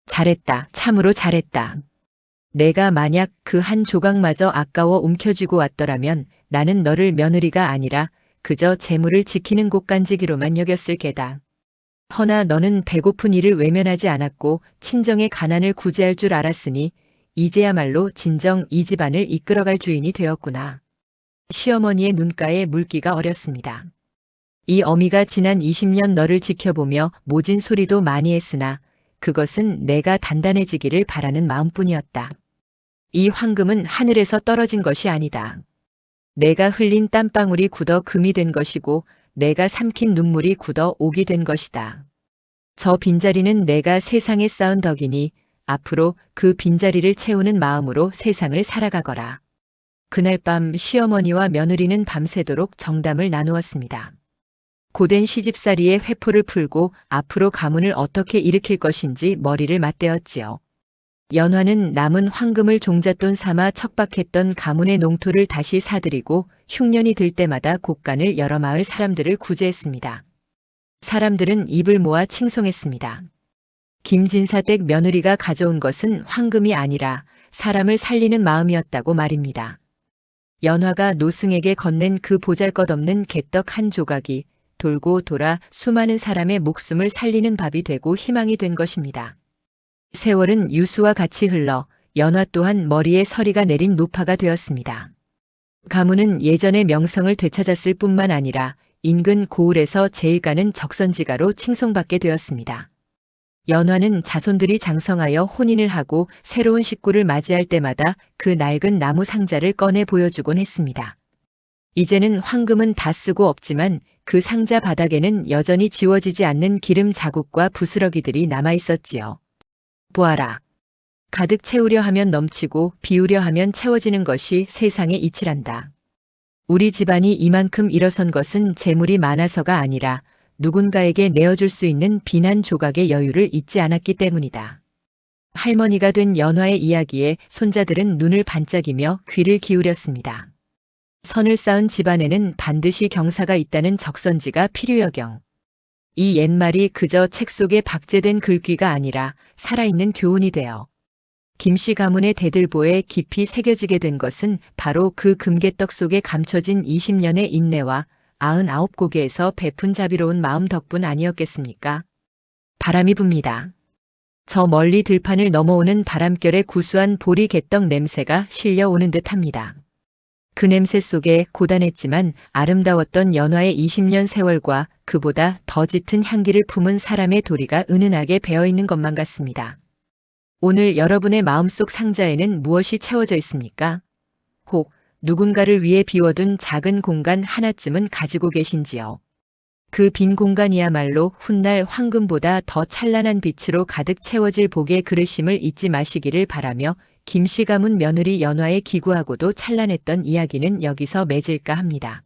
S2: 잘했다. 참으로 잘했다. 내가 만약 그 한 조각마저 아까워 움켜쥐고 왔더라면 나는 너를 며느리가 아니라 그저 재물을 지키는 곡간지기로만 여겼을 게다. 허나 너는 배고픈 이를 외면하지 않았고 친정의 가난을 구제할 줄 알았으니 이제야말로 진정 이 집안을 이끌어갈 주인이 되었구나. 시어머니의 눈가에 물기가 어렸습니다. 이 어미가 지난 20년 너를 지켜보며 모진 소리도 많이 했으나 그것은 내가 단단해지기를 바라는 마음뿐이었다. 이 황금은 하늘에서 떨어진 것이 아니다. 내가 흘린 땀방울이 굳어 금이 된 것이고 내가 삼킨 눈물이 굳어 옥이 된 것이다. 저 빈자리는 내가 세상에 쌓은 덕이니 앞으로 그 빈자리를 채우는 마음으로 세상을 살아가거라. 그날 밤 시어머니와 며느리는 밤새도록 정담을 나누었습니다. 고된 시집살이의 회포를 풀고 앞으로 가문을 어떻게 일으킬 것인지 머리를 맞대었지요. 연화는 남은 황금을 종잣돈 삼아 척박했던 가문의 농토를 다시 사들이고 흉년이 들 때마다 곡간을 여러 마을 사람들을 구제했습니다. 사람들은 입을 모아 칭송했습니다. 김진사 댁 며느리가 가져온 것은 황금이 아니라 사람을 살리는 마음이었다고 말입니다. 연화가 노승에게 건넨 그 보잘것없는 개떡 한 조각이 돌고 돌아 수많은 사람의 목숨을 살리는 밥이 되고 희망이 된 것입니다. 세월은 유수와 같이 흘러 연화 또한 머리에 서리가 내린 노파가 되었습니다. 가문은 예전의 명성을 되찾았을 뿐만 아니라 인근 고을에서 제일 가는 적선지가로 칭송받게 되었습니다. 연화는 자손들이 장성하여 혼인을 하고 새로운 식구를 맞이할 때마다 그 낡은 나무 상자를 꺼내 보여주곤 했습니다. 이제는 황금은 다 쓰고 없지만 그 상자 바닥에는 여전히 지워지지 않는 기름 자국과 부스러기들이 남아 있었지요. 보아라. 가득 채우려 하면 넘치고 비우려 하면 채워지는 것이 세상의 이치란다. 우리 집안이 이만큼 일어선 것은 재물이 많아서가 아니라 누군가에게 내어줄 수 있는 빈한 조각의 여유를 잊지 않았기 때문이다. 할머니가 된 연화의 이야기에 손자들은 눈을 반짝이며 귀를 기울였습니다. 선을 쌓은 집안에는 반드시 경사가 있다는 적선지가 필요여경. 이 옛말이 그저 책 속에 박제된 글귀가 아니라 살아있는 교훈이 되어 김씨 가문의 대들보에 깊이 새겨지게 된 것은 바로 그 금괴떡 속에 감춰진 20년의 인내와 99고개에서 베푼 자비로운 마음 덕분 아니었겠습니까? 바람이 붑니다. 저 멀리 들판을 넘어오는 바람결에 구수한 보리개떡 냄새가 실려오는 듯합니다. 그 냄새 속에 고단했지만 아름다웠던 연화의 20년 세월과 그보다 더 짙은 향기를 품은 사람의 도리가 은은하게 배어있는 것만 같습니다. 오늘 여러분의 마음속 상자에는 무엇이 채워져 있습니까? 혹 누군가를 위해 비워둔 작은 공간 하나쯤은 가지고 계신지요? 그 빈 공간이야말로 훗날 황금보다 더 찬란한 빛으로 가득 채워질 복의 그릇임을 잊지 마시기를 바라며 김씨 가문 며느리 연화에 기구하고도 찬란했던 이야기는 여기서 맺을까 합니다.